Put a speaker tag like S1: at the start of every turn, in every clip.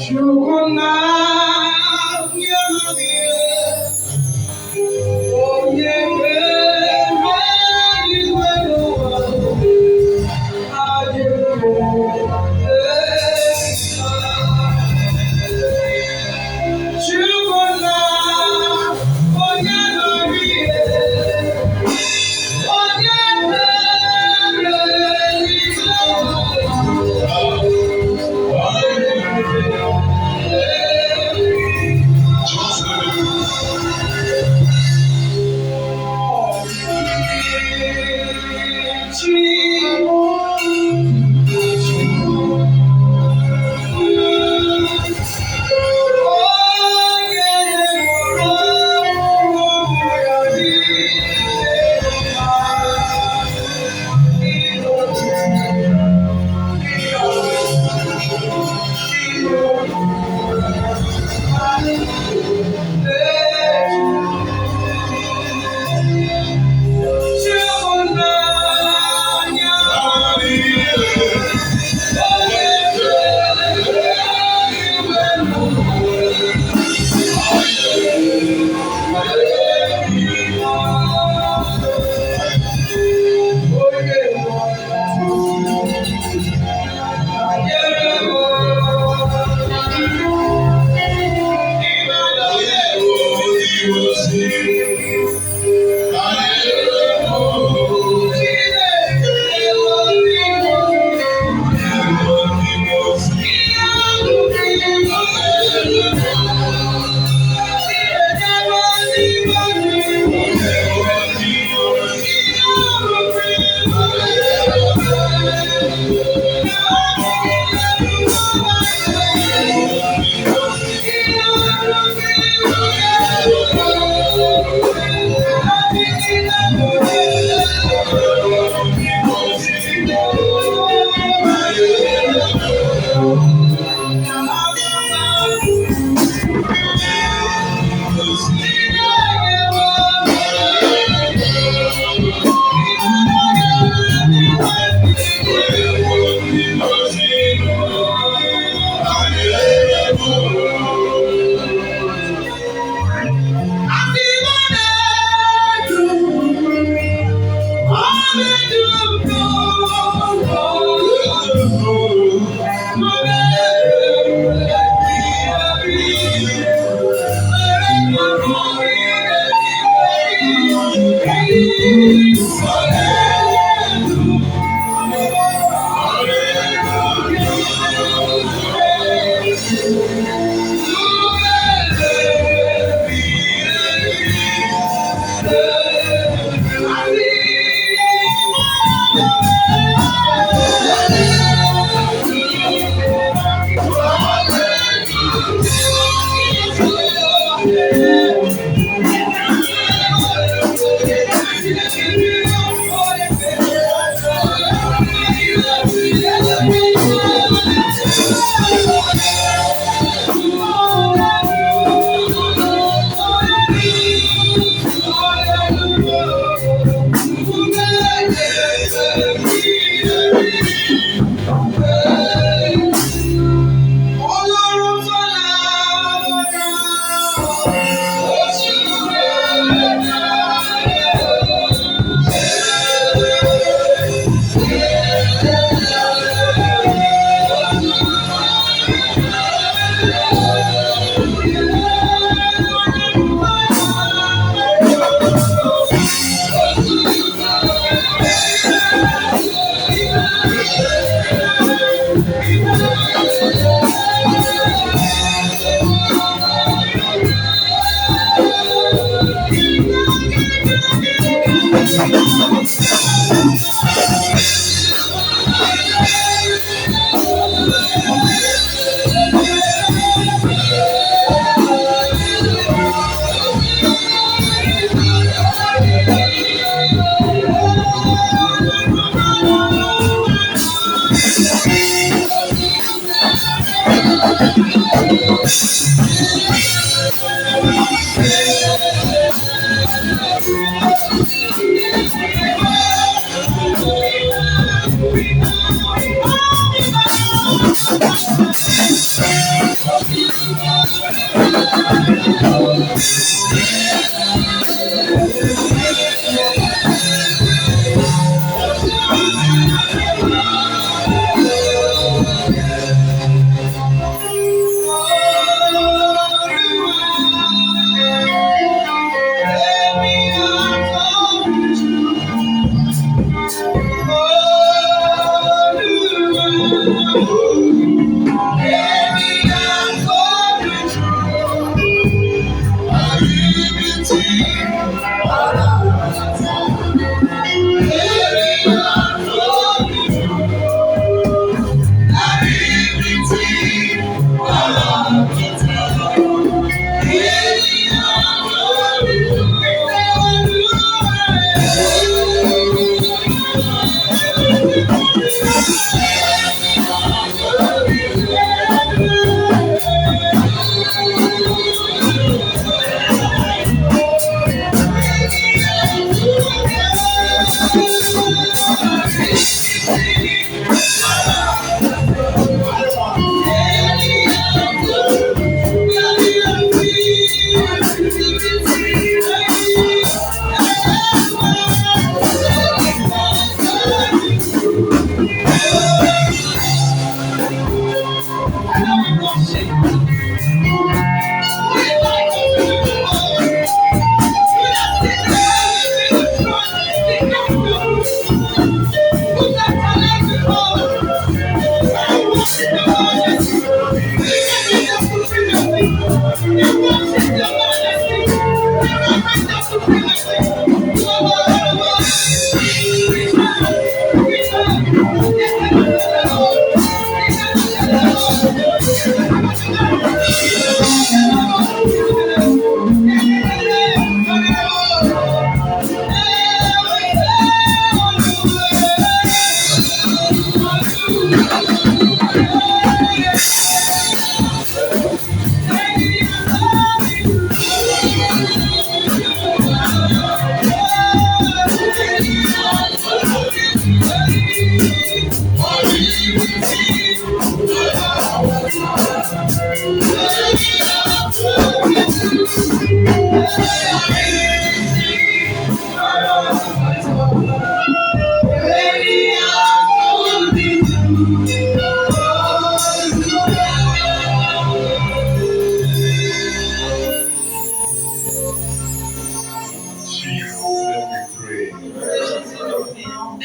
S1: You will not hear me. Oh, yeah, you will I you will not forget me. Oh,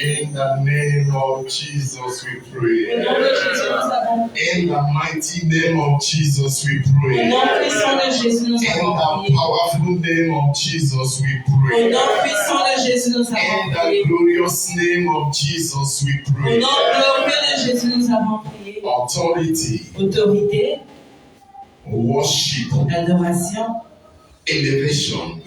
S2: In the name of Jesus we pray. In the mighty name of Jesus we pray. In the powerful name of Jesus we pray. In the glorious name of Jesus we pray. Authority, worship,
S3: adoration,
S2: elevation,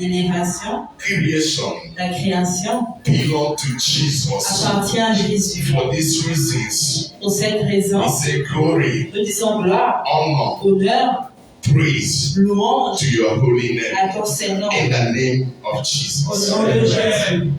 S2: creation,
S3: la création
S2: belong to Jesus.
S3: Appartient à Jésus.
S2: For these reasons,
S3: pour cette raison,
S2: we say glory,
S3: nous disons gloire,
S2: honor,
S3: honneur,
S2: praise
S3: louange
S2: to your holy name.
S3: à ton Seigneur.
S2: In the name of
S3: Au
S2: Jesus.
S3: nom de Jésus.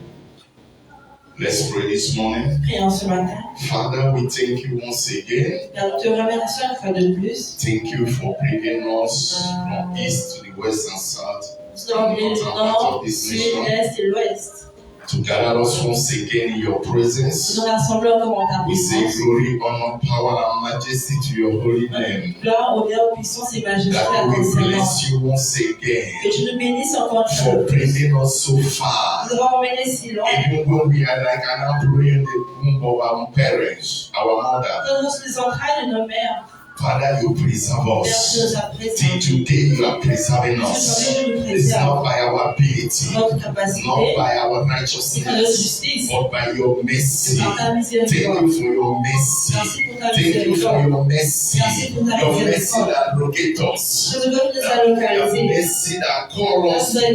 S2: Let's pray this morning.
S3: Prions ce matin.
S2: Father, we thank you once again.
S3: Nous te remercions une fois de plus.
S2: Thank you for bringing us from east to the west and south.
S3: Nous avons bien du nord, du sud, de l'est et de l'ouest.
S2: To gather us once again in your presence.
S3: Nous rassemblons comme en ta
S2: We say
S3: présence.
S2: glory, honor, power, and majesty to your holy name.
S3: Gloire, honneur, puissance et majesté à
S2: That
S3: ton
S2: we
S3: Seigneur.
S2: bless you once again
S3: Que tu nous bénisses encore une fois
S2: for
S3: de plus.
S2: bringing us so far.
S3: Nous avons emmené si loin.
S2: Even when we are like an embryo in the womb of our parents, our mother.
S3: Dans les entrailles de nos mères.
S2: Father, you preserve
S3: Père,
S2: us.
S3: tu nous as
S2: Till
S3: préservés.
S2: today, you are preserving us. It's not by our ability,
S3: Notre
S2: not
S3: capacité,
S2: by our
S3: c'est notre
S2: righteousness,
S3: justice.
S2: but by your mercy.
S3: Par ta
S2: Thank you
S3: miséricorde.
S2: for your mercy.
S3: Merci pour ta
S2: Thank you for
S3: miséricorde.
S2: your mercy.
S3: Merci pour ta
S2: Your mercy
S3: miséricorde.
S2: that locates us.
S3: Je te veux nous a
S2: Your
S3: localisés.
S2: mercy that calls us to be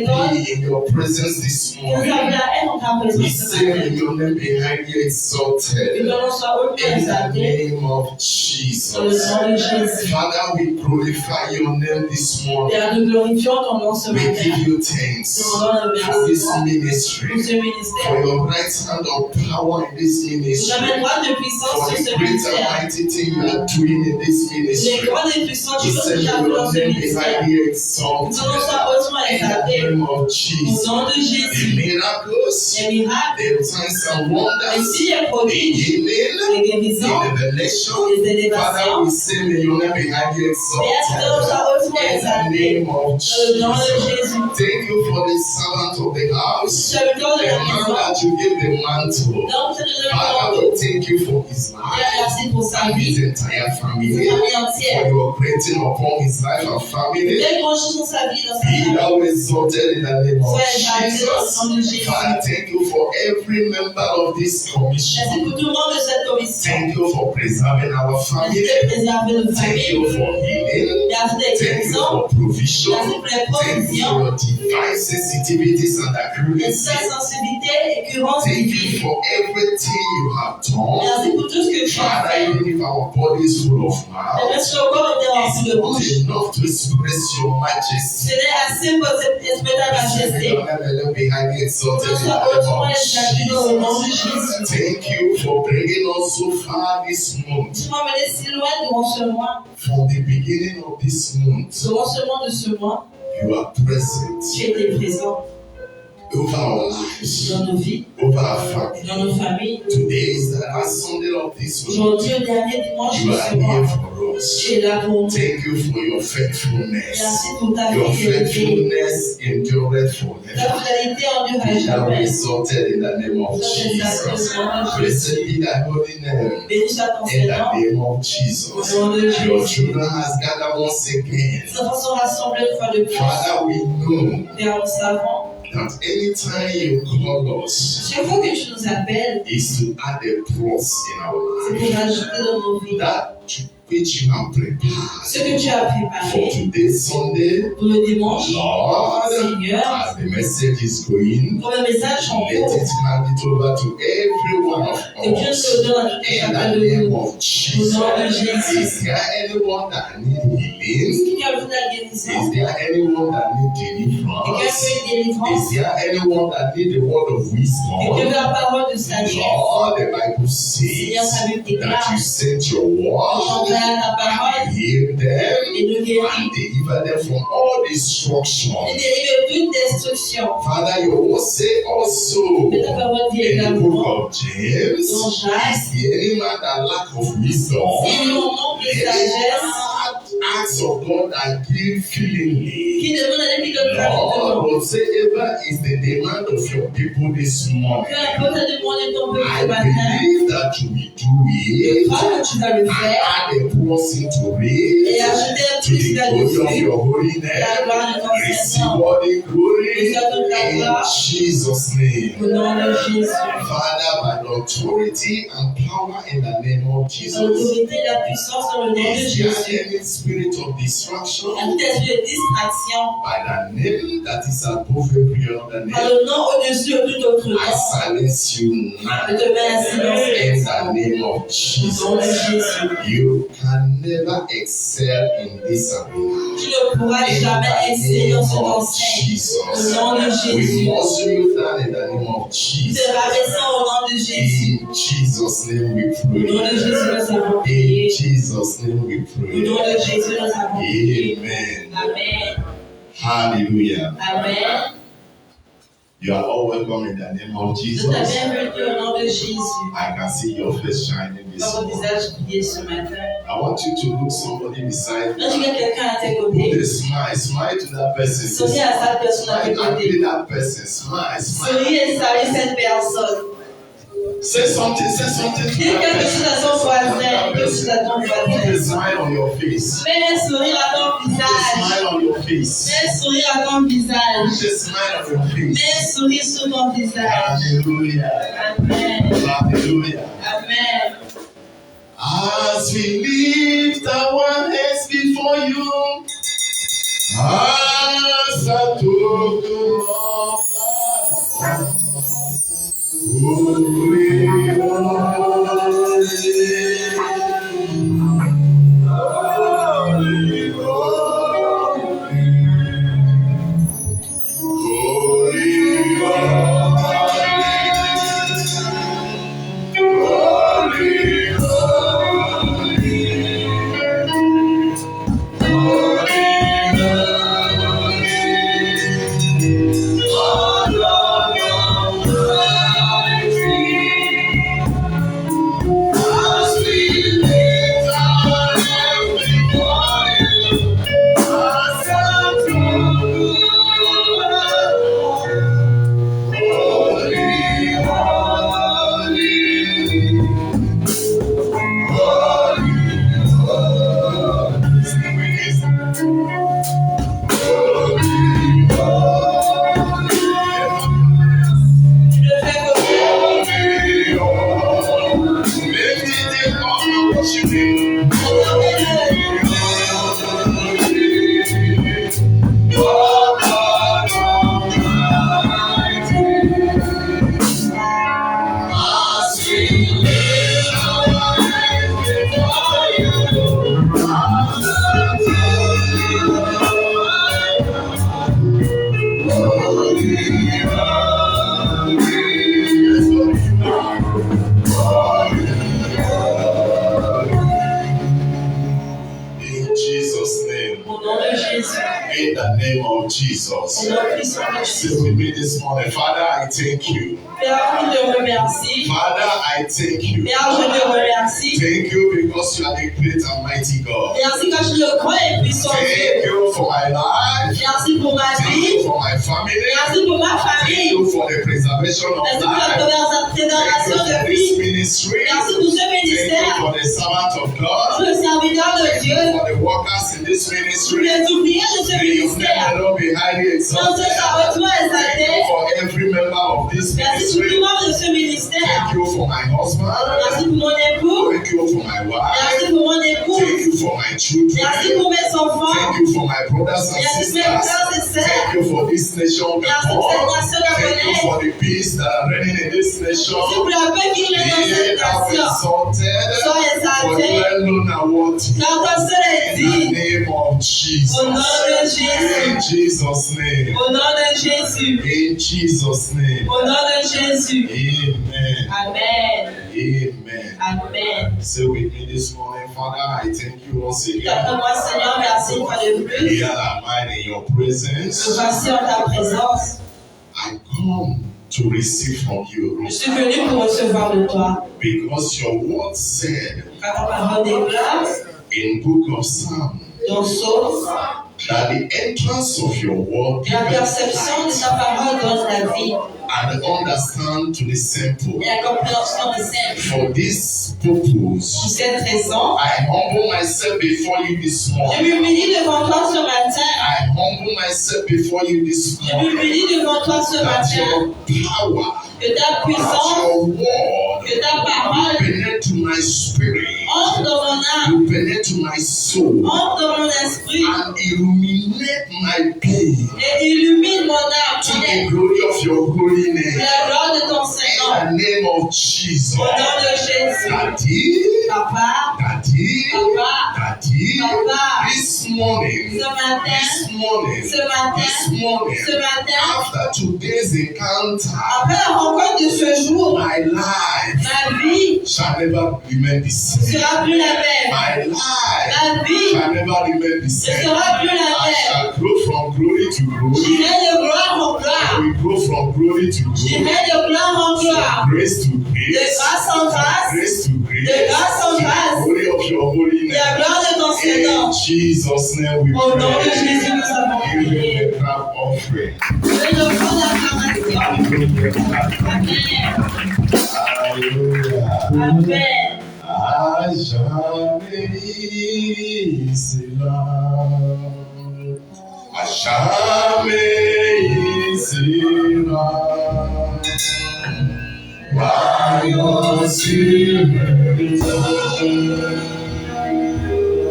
S2: in your presence this
S3: Que nous avons
S2: morning.
S3: la haine en ta
S2: We
S3: présence ce
S2: say
S3: matin.
S2: may your name be highly
S3: Que
S2: exalted.
S3: ton nom soit hautement
S2: In the
S3: exalté.
S2: name of
S3: Dans le
S2: Jesus.
S3: nom de Jésus.
S2: Father, we glorify your name this morning.
S3: Père, nous glorifions ton nom ce
S2: We
S3: matin.
S2: give you thanks
S3: Nous rendons le
S2: for this
S3: merci
S2: ministry,
S3: pour ce
S2: for
S3: ministère.
S2: your right hand of power in this
S3: Nous
S2: ministry,
S3: avons droit de puissance
S2: for
S3: sur
S2: the
S3: ce
S2: great and
S3: ministère.
S2: mighty thing you are doing in this
S3: Les
S2: ministry.
S3: grandes et puissantes
S2: We
S3: choses
S2: say
S3: que tu as
S2: may
S3: fait dans
S2: your
S3: ce
S2: name be
S3: ministère.
S2: highly
S3: Que
S2: exalted
S3: ton nom soit hautement
S2: in the
S3: exalté.
S2: name of
S3: Au
S2: Jesus.
S3: nom de
S2: The
S3: Jésus.
S2: miracles,
S3: Les miracles,
S2: the signs and
S3: les
S2: wonders,
S3: signes et
S2: the
S3: prodiges,
S2: healing,
S3: les guérisons,
S2: the revelation.
S3: les
S2: Father,
S3: élévations.
S2: we say may your name be highly
S3: Père, que ton nom
S2: exalted
S3: soit hautement
S2: in the
S3: exalté.
S2: name of
S3: Dans le nom de
S2: Jesus.
S3: Jésus.
S2: Thank you for the servant of the house,
S3: Serviteur
S2: the
S3: de la
S2: man
S3: maison.
S2: that you give the mantle.
S3: Donc, je te donne
S2: Father,
S3: le
S2: we thank you for his
S3: Père,
S2: life
S3: merci pour sa
S2: and
S3: vie,
S2: his entire
S3: sa
S2: family.
S3: famille
S2: For
S3: entière.
S2: you are creating upon his life and family.
S3: Quelle grande chose dans sa vie, dans sa
S2: Be
S3: famille.
S2: thou exalted in the name of
S3: Sois exalté dans le
S2: Jesus.
S3: nom de Jésus.
S2: Father, thank you for every member of this
S3: Merci
S2: commission.
S3: pour tout le monde de cette commission.
S2: Thank you for preserving our
S3: Merci
S2: family.
S3: de préserver nos
S2: Thank
S3: familles.
S2: you for healing.
S3: Merci des
S2: Thank you
S3: guérisons.
S2: for provision.
S3: Merci pour les
S2: Thank you for
S3: provisions.
S2: your divine sensitivities and
S3: Merci
S2: accuracy.
S3: pour la sensibilité et curance
S2: Thank you
S3: divine.
S2: for everything you have done.
S3: Merci pour tout ce que tu as
S2: Father,
S3: fait.
S2: even if our body is full of
S3: Et
S2: mouth,
S3: merci encore de rempli
S2: it's
S3: de
S2: not
S3: bouche.
S2: enough to express your majesty.
S3: Ce n'est assez pour exprimer ta majesté.
S2: Your name alone be highly exalted in the
S3: Sois
S2: name
S3: hautement
S2: of
S3: exalté dans le nom de
S2: Jesus.
S3: Jésus.
S2: Thank you for bringing us so far this month.
S3: Tu m'as mené si loin durant ce mois.
S2: From the beginning of this month,
S3: Durant ce mois de ce mois,
S2: you are present.
S3: tu étais présent.
S2: over our lives,
S3: dans nos vies,
S2: over our family.
S3: dans nos familles.
S2: Today is the last Sunday of this month.
S3: Aujourd'hui, le dernier dimanche
S2: You
S3: de
S2: are
S3: ce mois,
S2: here for us.
S3: tu es là pour nous.
S2: Thank you for your faithfulness.
S3: Merci pour ta
S2: Your
S3: fidélité.
S2: faithfulness endureth
S3: Ta
S2: forever.
S3: fidélité endure à
S2: Be thou
S3: jamais.
S2: exalted in the name of Jesus. Blessed be thy holy name.
S3: Béni soit ton
S2: In the
S3: Seigneur.
S2: name of
S3: Au
S2: Jesus.
S3: nom de
S2: Your
S3: Jésus.
S2: children has gathered once again.
S3: Nous enfants sont rassemblés une fois de plus.
S2: Father, we know
S3: Père, nous savons,
S2: that anytime you call us,
S3: chaque fois que tu nous appelles,
S2: is to add a plus in our
S3: c'est
S2: life.
S3: pour ajouter dans nos vies
S2: That which you have
S3: ce
S2: prepared
S3: que tu as
S2: for
S3: préparé
S2: today's Sunday,
S3: pour le dimanche.
S2: Lord,
S3: Seigneur,
S2: as the message is going,
S3: comme le message en
S2: let
S3: cours,
S2: it hand it over to every one of
S3: que Dieu
S2: us.
S3: nous le donne à tout
S2: In
S3: chacun
S2: the
S3: de
S2: name
S3: nous.
S2: of
S3: Au
S2: Jesus.
S3: nom de Jésus.
S2: Is there anyone that need healing?
S3: Est-ce qu'il y a besoin de la guérison?
S2: Is there anyone that need
S3: Quelqu'un
S2: deliverance?
S3: veut une délivrance?
S2: Is there anyone that need the word of
S3: Quelqu'un
S2: wisdom?
S3: veut la parole de sagesse?
S2: Lord, the Bible
S3: Seigneur,
S2: says
S3: sa Bible
S2: that
S3: déclare,
S2: you sent your word
S3: j'envoie ta parole
S2: and heal them
S3: et nous guérit.
S2: and deliver them from all
S3: Et
S2: destruction.
S3: délivre toute destruction.
S2: Father, your word say also
S3: Mais ta parole dit
S2: in the
S3: également,
S2: book of James,
S3: dans Jacques,
S2: is there any man that lack of wisdom?
S3: si nous manque de sagesse,
S2: Acts of God that give feelingly.
S3: qui demande à Dieu qui donne gratuitement.
S2: Lord, whatsoever is the demand of your people this morning,
S3: Peu importe la demande de ton peuple
S2: I
S3: ce matin,
S2: believe that you will do
S3: je
S2: it
S3: crois que tu vas le
S2: and
S3: faire
S2: add a plus into
S3: et
S2: it
S3: ajouter un
S2: to
S3: plus
S2: the glory of
S3: là-dessus.
S2: your holy
S3: La
S2: name.
S3: gloire de ton
S2: Receive
S3: Seigneur.
S2: all the glory
S3: Reçois toute la
S2: in
S3: gloire
S2: Jesus' name.
S3: au nom de Jésus.
S2: Father, by the authority and power in the name of Jesus,
S3: L'autorité et la puissance dans le nom de
S2: is there
S3: Jésus.
S2: any spirit of distraction
S3: À tout esprit de distraction,
S2: by the name that is above every other
S3: par
S2: name?
S3: le nom au-dessus de tout autre
S2: I
S3: nom,
S2: silence you
S3: je
S2: now
S3: te mets un silence
S2: in the
S3: maintenant.
S2: name of
S3: Au nom de
S2: Jesus.
S3: Jésus.
S2: You can never excel in this arena.
S3: Tu ne pourras
S2: In
S3: jamais
S2: the
S3: exceller dans
S2: name
S3: ce
S2: of
S3: conseil. Au
S2: Jesus.
S3: nom de
S2: We
S3: Jésus.
S2: must you down in the name of
S3: Te
S2: Jesus.
S3: rabaissant au nom de Jésus.
S2: In Jesus' name we
S3: Au nom de
S2: pray.
S3: Jésus, nous avons
S2: In
S3: prié.
S2: Jesus' name we
S3: Au
S2: pray.
S3: nom de Jésus, nous avons prié.
S2: Amen.
S3: Amen.
S2: Hallelujah.
S3: Amen.
S2: You are all welcome in the name of
S3: Je
S2: Jesus.
S3: bienvenue au nom de Jésus.
S2: I can see your face shining this
S3: Voir votre
S2: morning.
S3: visage briller ce matin.
S2: I want you to look somebody beside
S3: Là, tu
S2: you.
S3: as quelqu'un à tes
S2: Put
S3: côtés.
S2: a smile. Smile to that person.
S3: Souris à cette personne à tes
S2: Smile and
S3: côtés.
S2: greet that person. Smile. Smile.
S3: Souris et salue cette personne.
S2: Say something. Say something to
S3: Dis
S2: that
S3: quelque chose à
S2: person.
S3: son voisin. Quelque chose à ton
S2: Put a
S3: voisin.
S2: smile on your face.
S3: Mets un sourire à ton
S2: Put a
S3: visage.
S2: smile on your face.
S3: Mets un sourire à ton visage.
S2: Put a smile on your
S3: Mets
S2: face.
S3: un sourire sur ton visage.
S2: Hallelujah.
S3: Amen.
S2: Hallelujah.
S3: Amen.
S2: As we lift our hands before you, as a token of our holy, holy,
S3: Tu le fais comme
S2: As we lift our hands before you, Jesus' name.
S3: Au nom de Jésus.
S2: In the name of Jesus.
S3: Au nom puissant de
S2: Say
S3: Jésus.
S2: with me this morning, Father, I thank you.
S3: Père, je te remercie.
S2: Father, I thank you.
S3: Père, je te remercie.
S2: Thank you because you are the great and mighty God.
S3: Merci parce que je le crois et puissant
S2: Thank
S3: Dieu.
S2: you for my life.
S3: Merci pour ma
S2: Thank
S3: vie.
S2: you for my family.
S3: Merci pour ma
S2: Thank
S3: famille.
S2: you for the preservation of
S3: Merci pour la
S2: life. Thank you
S3: préservation
S2: for
S3: de
S2: this
S3: vie.
S2: ministry.
S3: Merci pour ce
S2: Thank you
S3: ministère.
S2: for the servant of
S3: Pour
S2: God.
S3: le serviteur de
S2: Thank you
S3: Dieu.
S2: for the workers in this
S3: Pour
S2: ministry.
S3: les ouvriers de ce
S2: May your name
S3: ministère.
S2: alone be highly
S3: Sans ce
S2: exalted.
S3: savoir
S2: Thank
S3: exalté.
S2: you for every member of this
S3: Merci pour tout
S2: ministry.
S3: le monde de ce ministère.
S2: Thank you for my husband.
S3: Merci pour mon époux.
S2: Thank you for my
S3: Merci
S2: wife.
S3: pour mon époux.
S2: Thank you for my children.
S3: Merci pour mes enfants.
S2: Thank you for my brothers and
S3: Merci pour mes
S2: sisters.
S3: frères et sœurs.
S2: Thank you for this nation.
S3: Merci pour cette
S2: Gabon.
S3: nation
S2: Thank you
S3: gabonaise.
S2: for the peace that are reigning in this
S3: Merci
S2: nation.
S3: pour la paix qui règne dans
S2: Be
S3: cette
S2: thou
S3: nation.
S2: exalted.
S3: Sois
S2: For
S3: exalté.
S2: you alone are worthy.
S3: Car ton seul est
S2: In the
S3: digne.
S2: name of Jesus.
S3: Au nom de Jésus.
S2: In Jesus' name.
S3: Au nom de Jésus.
S2: In Jesus' name.
S3: Au nom de Jésus.
S2: Amen.
S3: Amen.
S2: Amen.
S3: Amen.
S2: Say with me this morning, Father, I thank you once
S3: D'après
S2: again.
S3: moi, Seigneur, merci une fois de plus.
S2: Here am I in your
S3: Nous
S2: presence.
S3: voici en ta présence.
S2: I come to receive from you
S3: Je suis venu pour recevoir de toi.
S2: because your word said
S3: Car ta parole déclare
S2: in book of Psalm
S3: dans Psaume
S2: that the entrance of your word
S3: que la perception de ta parole donne la vie
S2: and understand to the simple.
S3: et la compréhension des simples.
S2: For this
S3: Pour
S2: purpose,
S3: cette raison,
S2: I humble myself before you this
S3: je
S2: morning.
S3: m'humilie devant toi ce matin.
S2: I humble myself before you this
S3: Je
S2: morning.
S3: m'humilie devant toi ce
S2: That
S3: matin.
S2: your power,
S3: Que ta
S2: that
S3: puissance,
S2: your word
S3: que ta parole
S2: penetrate to my spirit,
S3: entre dans mon âme,
S2: you penetrate to my soul,
S3: entre dans mon esprit
S2: and illuminate my being
S3: et illumine mon âme
S2: to
S3: mon
S2: the
S3: être,
S2: glory of your holy
S3: pour
S2: name.
S3: la gloire de ton
S2: In
S3: Seigneur.
S2: the name of Jesus.
S3: Au nom de Jésus.
S2: Daddy,
S3: Papa,
S2: Daddy,
S3: Papa,
S2: Daddy,
S3: Papa,
S2: this morning,
S3: ce matin,
S2: this morning,
S3: ce matin,
S2: this morning,
S3: ce matin,
S2: after today's encounter,
S3: après la rencontre de ce jour,
S2: my life
S3: ma vie
S2: shall never remain the
S3: ne
S2: same.
S3: sera plus la même.
S2: My life
S3: Ma vie
S2: shall never remain the
S3: ne
S2: same.
S3: sera plus la
S2: I
S3: même.
S2: shall grow from glory to glory.
S3: J'irai de gloire en
S2: I
S3: gloire.
S2: will grow from glory to glory.
S3: J'irai de gloire en gloire.
S2: From grace to
S3: De
S2: grace.
S3: grâce en
S2: From
S3: grâce.
S2: grace to grace.
S3: De grâce en
S2: To the
S3: grâce.
S2: glory of your holy
S3: De la
S2: name.
S3: gloire de ton
S2: In
S3: Seigneur.
S2: Jesus' name we
S3: Au nom de
S2: pray.
S3: Jésus, nous avons
S2: Give
S3: prié.
S2: him the clap offering.
S3: Et le fond d'acclamation.
S2: Hallelujah.
S3: Amen.
S2: À jamais il sera. À jamais il sera. Voyons sur le trône.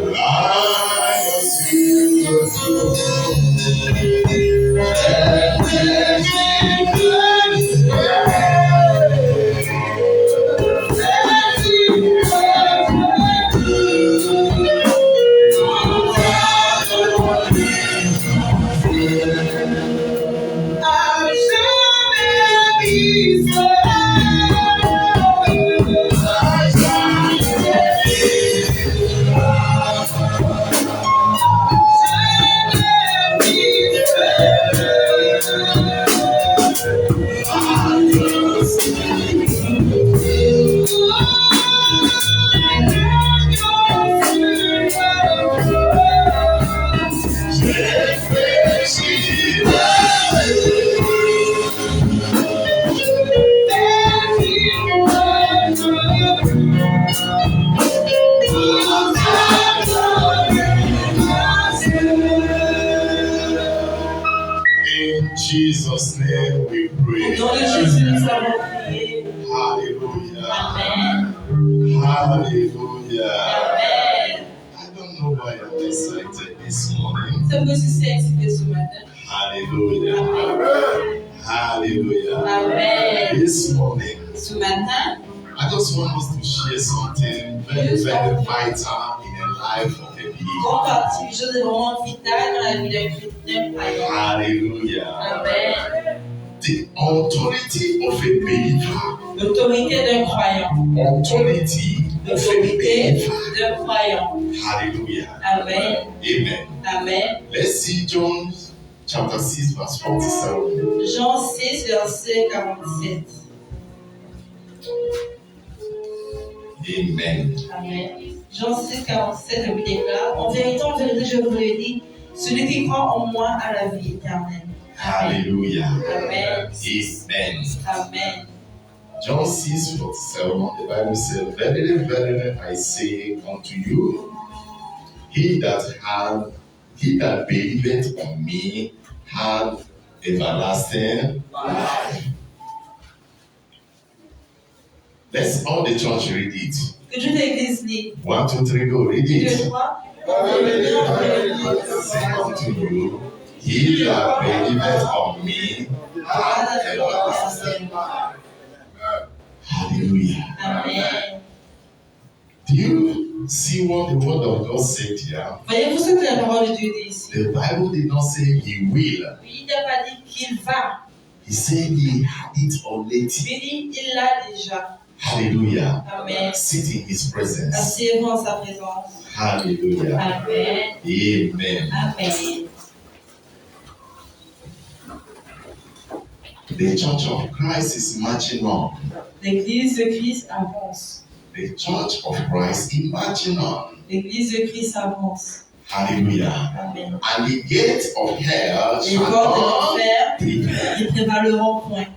S2: Voyons sur le trône. In Jesus' name we
S3: Au
S2: pray.
S3: nom de Jésus, nous avons prié.
S2: Hallelujah.
S3: Amen.
S2: Hallelujah.
S3: Amen.
S2: I don't know why I'm excited this morning.
S3: C'est que je suis excité ce matin.
S2: Hallelujah.
S3: Amen.
S2: Hallelujah.
S3: Amen.
S2: This morning,
S3: Ce matin,
S2: I just want us to share something very, very vital in the life of a
S3: grand
S2: believer.
S3: partie des choses est vraiment vitale dans la vie d'un chrétien croyant.
S2: Hallelujah.
S3: Amen.
S2: The authority of a believer.
S3: L'autorité d'un croyant.
S2: Authority
S3: de communauté de croyants.
S2: Hallelujah.
S3: Amen.
S2: Amen.
S3: Amen.
S2: Let's see John chapter 6, verse 47.
S3: Jean 6, verset 47.
S2: Amen.
S3: Amen. Jean 6, 47, le déclare: en vérité, je vous le dis, celui qui croit en moi a la vie éternelle. Amen.
S2: Hallelujah.
S3: Amen.
S2: Amen.
S3: Amen.
S2: John 6, 47, the Bible says, verily, verily, I say unto you, he that believeth on me hath everlasting life. Let's all the church read it.
S3: Que toute l'église lit.
S2: 1, 2, 3, go. Read
S3: 2,
S2: it.
S3: 3.
S2: Say unto you, he that believeth on me hath everlasting life. Hallelujah.
S3: Amen.
S2: Do you see what the word of God said here?
S3: Voyez-vous ce que la parole de Dieu dit ici?
S2: The Bible did not say he will.
S3: Il n'a pas dit qu'il va.
S2: He said he had it already.
S3: Il dit il l'a déjà.
S2: Hallelujah.
S3: Amen.
S2: Sit in his presence.
S3: Asseyez-vous en sa présence.
S2: Hallelujah.
S3: Amen.
S2: Amen.
S3: Amen.
S2: The church of Christ is marching on.
S3: L'église de Christ avance.
S2: The church of Christ is marching on.
S3: L'église de Christ avance.
S2: Hallelujah.
S3: Amen.
S2: And the gates of hell
S3: Les
S2: shall
S3: portes de
S2: not
S3: l'enfer
S2: prevail.
S3: ne prévaleront point.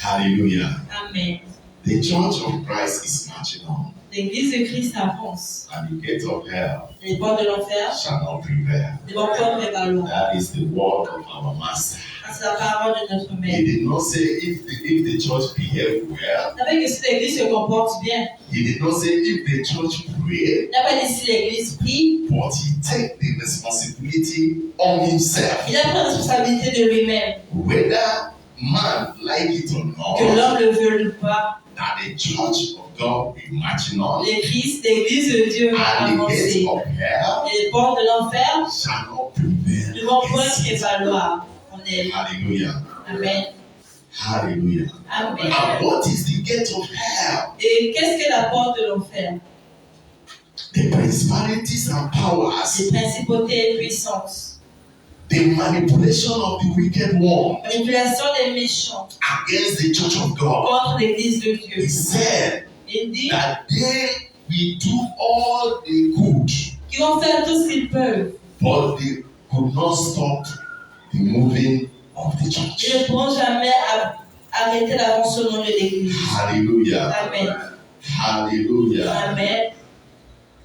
S2: Hallelujah.
S3: Amen.
S2: The church of Christ is marching on.
S3: L'église de Christ avance.
S2: And the gates of hell
S3: Les portes de l'enfer
S2: shall not prevail.
S3: ne vont pas prévaloir.
S2: That is the word of our master.
S3: C'est la parole de notre
S2: He
S3: Maître.
S2: did not say if the church behave well.
S3: Il n'a pas dit que si l'église se comporte bien.
S2: He did not say if the church pray.
S3: Il n'a pas dit si l'église prie.
S2: But he take the responsibility on himself.
S3: Il a pris la responsabilité de lui-même.
S2: Whether man like it or
S3: Que
S2: not,
S3: l'homme le veuille ou pas.
S2: that the church of God be marching on.
S3: L'église de Dieu va
S2: And the gates
S3: avancer.
S2: of hell
S3: Et les portes de l'enfer
S2: shall not prevail.
S3: ne vont point
S2: against it.
S3: prévaloir en elle.
S2: Hallelujah.
S3: Amen.
S2: Hallelujah.
S3: Amen.
S2: And what is the gate of hell?
S3: Et qu'est-ce que la porte de l'enfer?
S2: The principalities and
S3: Les
S2: powers,
S3: principautés et puissances.
S2: the manipulation of the wicked one
S3: Manipulation des méchants
S2: against the church of God.
S3: contre l'église de
S2: He
S3: Dieu.
S2: said
S3: Il dit
S2: that they will do all they could,
S3: qu'ils vont faire tout ce qu'ils peuvent.
S2: but they could not stop the moving of the
S3: Ils
S2: church.
S3: ne pourront jamais arrêter l'avancement de l'église.
S2: Hallelujah.
S3: Amen.
S2: Hallelujah.
S3: Amen.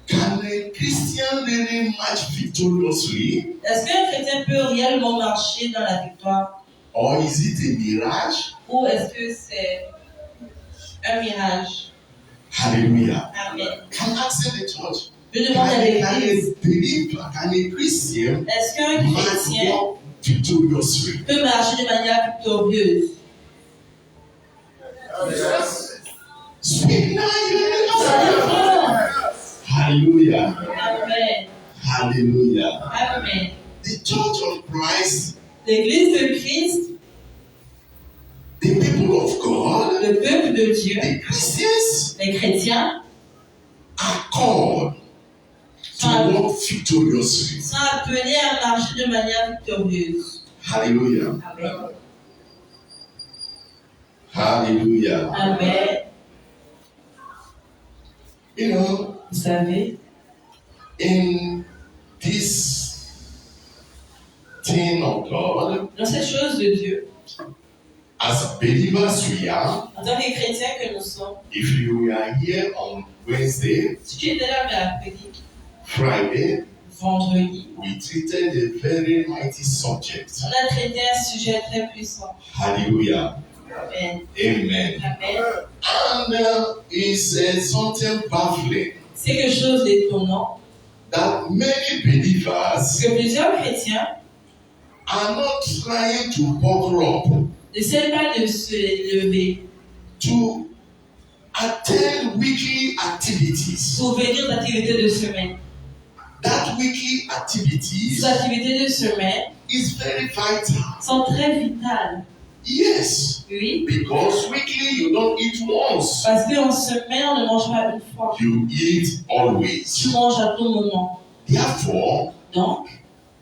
S2: Can a Christian really march victoriously,
S3: Est-ce qu'un chrétien peut réellement marcher dans la victoire?
S2: or is it a mirage?
S3: Ou est-ce que c'est un mirage?
S2: Hallelujah.
S3: Amen.
S2: I'm asking the church.
S3: Je demande à l'église,
S2: Can a Christian
S3: est-ce qu'un
S2: march
S3: chrétien
S2: victoriously?
S3: peut marcher de manière victorieuse?
S2: Speak now, Hallelujah.
S3: Amen.
S2: Hallelujah.
S3: Amen.
S2: The church of Christ,
S3: L'église de Christ,
S2: the people of God,
S3: le peuple de Dieu,
S2: the Christians
S3: les chrétiens,
S2: are called to walk victoriously.
S3: sont appelés à marcher de manière victorieuse.
S2: Hallelujah.
S3: Amen.
S2: Hallelujah.
S3: Amen.
S2: You know,
S3: Vous savez,
S2: in this thing of God,
S3: dans ces choses de Dieu,
S2: as believers we are,
S3: en tant que chrétiens que nous sommes,
S2: if you are here on Wednesday,
S3: si tu étais là mercredi,
S2: Friday,
S3: vendredi,
S2: we treated a very mighty subject.
S3: on a traité un sujet très puissant.
S2: Hallelujah.
S3: Amen.
S2: Amen.
S3: Amen.
S2: And it's something baffling
S3: C'est quelque chose d'étonnant
S2: that many believers
S3: que plusieurs chrétiens
S2: are not trying to buckle up
S3: n'essaient pas de se lever
S2: to attend weekly activities.
S3: pour venir aux activités de semaine.
S2: That weekly activities
S3: Ces activités de semaine
S2: is very vital.
S3: sont très vitales.
S2: Yes.
S3: Oui.
S2: Because weekly you don't eat once.
S3: Parce qu'en semaine, on ne mange pas une fois.
S2: You eat
S3: Tu
S2: always.
S3: manges à tout moment.
S2: Therefore,
S3: Donc,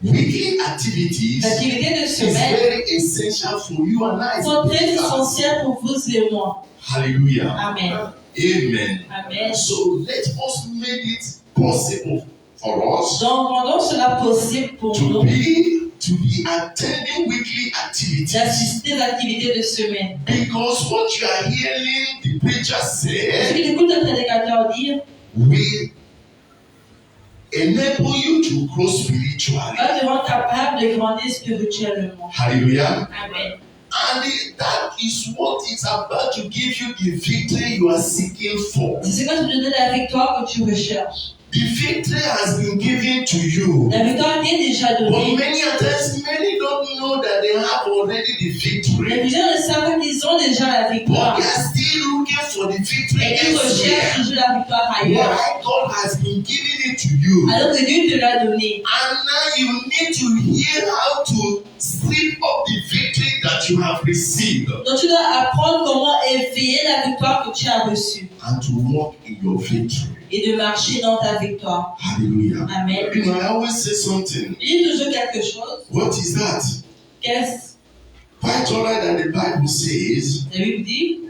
S2: weekly activities
S3: les activités de
S2: is
S3: semaine
S2: very essential for you and I.
S3: sont très essentielles pour vous et moi.
S2: Hallelujah.
S3: Amen.
S2: Amen.
S3: Amen.
S2: So let us make it possible for us
S3: Donc, rendons cela possible pour
S2: to
S3: nous
S2: be attending weekly activities.
S3: d'assister aux activités de semaine.
S2: Because what you are hearing the preacher
S3: Ce
S2: say
S3: que j'écoute le prédicateur dire
S2: will enable you to grow spiritually.
S3: va te rendre capable de grandir spirituellement.
S2: Hallelujah.
S3: Amen.
S2: And that is what it's about to give you the victory you are seeking for.
S3: C'est ce qui va te donner la victoire que tu recherches.
S2: The victory has been given to you.
S3: La victoire est déjà
S2: But
S3: donnée.
S2: many times, many don't know that they have already the
S3: Les
S2: victory.
S3: plusieurs ne savent pas qu'ils ont déjà la
S2: But
S3: victoire.
S2: they are still looking for the victory
S3: Et ils recherchent
S2: elsewhere.
S3: toujours la victoire ailleurs.
S2: Why God has been giving it to you.
S3: Alors que Dieu te l'a donné.
S2: And now you need to hear how to strip up the victory that you have received
S3: Donc tu dois apprendre comment éveiller la victoire que tu as reçue.
S2: and to walk in your victory.
S3: Et de marcher dans ta victoire.
S2: Hallelujah.
S3: Amen.
S2: You know, I always say something.
S3: Il dit toujours quelque chose.
S2: What is that?
S3: Qu'est-ce
S2: Quite alright that the Bible says
S3: que la Bible dit?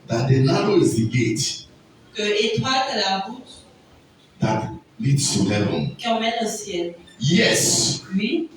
S2: that the narrow is the gate
S3: Que étroite est la route
S2: that leads to heaven.
S3: qui emmène au ciel.
S2: Yes,
S3: Oui.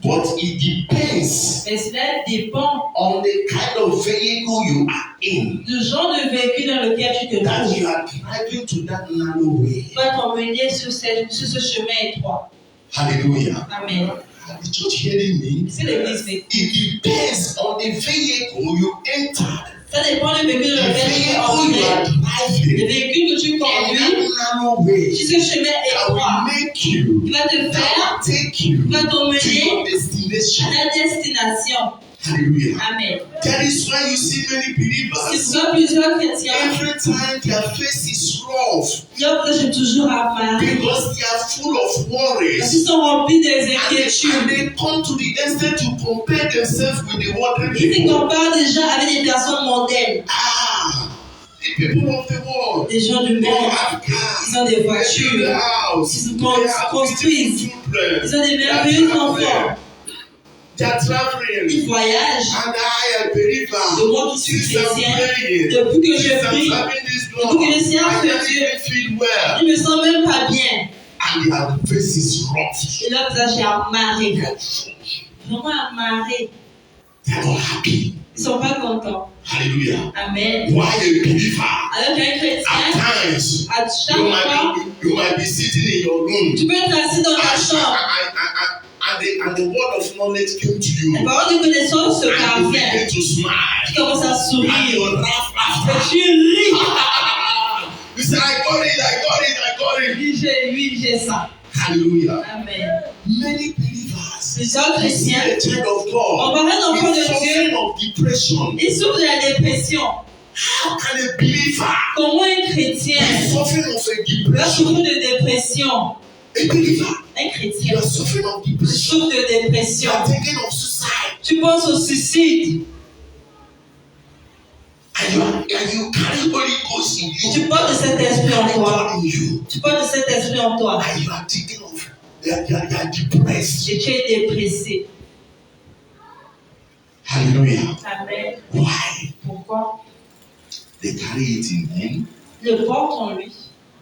S2: but it depends
S3: Mais cela dépend
S2: on the kind of vehicle you are in
S3: du genre de véhicule dans lequel tu te
S2: that
S3: trouves.
S2: you are driving to that narrow way.
S3: Tu vas t'emmener sur ce chemin étroit.
S2: Hallelujah.
S3: Amen.
S2: Are the church hearing me?
S3: C'est l'église.
S2: It depends on the vehicle you enter.
S3: Ça dépend du véhicule
S2: The
S3: dans lequel tu es
S2: vehicle you
S3: entré.
S2: are
S3: Le
S2: driving
S3: véhicule que tu
S2: in
S3: conduis
S2: that narrow way
S3: sur ce chemin
S2: that
S3: étroit
S2: will make you,
S3: qui va te
S2: that
S3: faire,
S2: will take you
S3: qui va
S2: to
S3: t'emmener
S2: your
S3: à
S2: destination.
S3: ta destination.
S2: Hallelujah.
S3: Amen.
S2: That is why you see many
S3: C'est
S2: believers.
S3: pourquoi plusieurs chrétiens,
S2: Every time their face is rough
S3: leur visage est toujours amarré.
S2: because they are full of
S3: Parce
S2: worries.
S3: qu'ils sont remplis des
S2: And
S3: inquiétudes.
S2: they come to the extent to compare themselves with the worldly
S3: Ils se
S2: people.
S3: comparent déjà avec des personnes mondaines.
S2: Ah, the people of the world.
S3: Des gens du
S2: They
S3: monde.
S2: have cars.
S3: Ils ont des
S2: They build
S3: voitures.
S2: a house.
S3: Ils
S2: They have
S3: construisent.
S2: beautiful children.
S3: Ils ont des
S2: They are
S3: merveilleux
S2: traveling.
S3: enfants.
S2: They are traveling.
S3: Ils voyagent.
S2: And I am a believer.
S3: Et moi qui suis
S2: Since I'm
S3: chrétien,
S2: praying,
S3: depuis que je
S2: since I'm
S3: prie,
S2: serving this
S3: depuis que je
S2: Lord,
S3: sers
S2: I
S3: ce
S2: can't
S3: Dieu,
S2: even feel well.
S3: je ne me sens même pas bien.
S2: And their face is rough.
S3: Et leur visage est amarré.
S2: They are drunk.
S3: Vraiment amarré.
S2: They are not happy.
S3: Ils ne sont pas contents.
S2: Hallelujah.
S3: Amen.
S2: Why a believer?
S3: Alors qu'un
S2: At
S3: chrétien,
S2: times,
S3: à chaque fois,
S2: you might be sitting in your room.
S3: tu peux être assis dans ta chambre.
S2: And the word of knowledge came to you.
S3: La parole de connaissance se
S2: And you
S3: parvient.
S2: begin to smile.
S3: Tu commences à
S2: And
S3: sourire.
S2: you laugh
S3: Et
S2: after.
S3: tu ris.
S2: You say, I got it.
S3: Oui, j'ai ça.
S2: Hallelujah.
S3: Amen.
S2: Many believers,
S3: Plusieurs chrétiens,
S2: the child of
S3: on
S2: God,
S3: parle d'enfants
S2: is
S3: de
S2: suffering
S3: Dieu,
S2: of depression.
S3: ils souffrent de la dépression.
S2: How can a believer
S3: Comment un chrétien
S2: be suffering of a
S3: va
S2: depression?
S3: souffrir de dépression?
S2: A believer,
S3: Un
S2: you
S3: chrétien
S2: are suffering of depression.
S3: souffre de
S2: You
S3: dépression.
S2: are thinking of suicide.
S3: Tu penses au suicide.
S2: And you carry Holy Ghost in
S3: Tu
S2: you.
S3: portes de cet esprit en toi.
S2: God in you.
S3: Tu portes de cet esprit en toi.
S2: And you are thinking of, you are depressed.
S3: Et tu es dépressé.
S2: Hallelujah.
S3: Amen.
S2: Why?
S3: Pourquoi?
S2: They carry it in him,
S3: Il le porte en lui,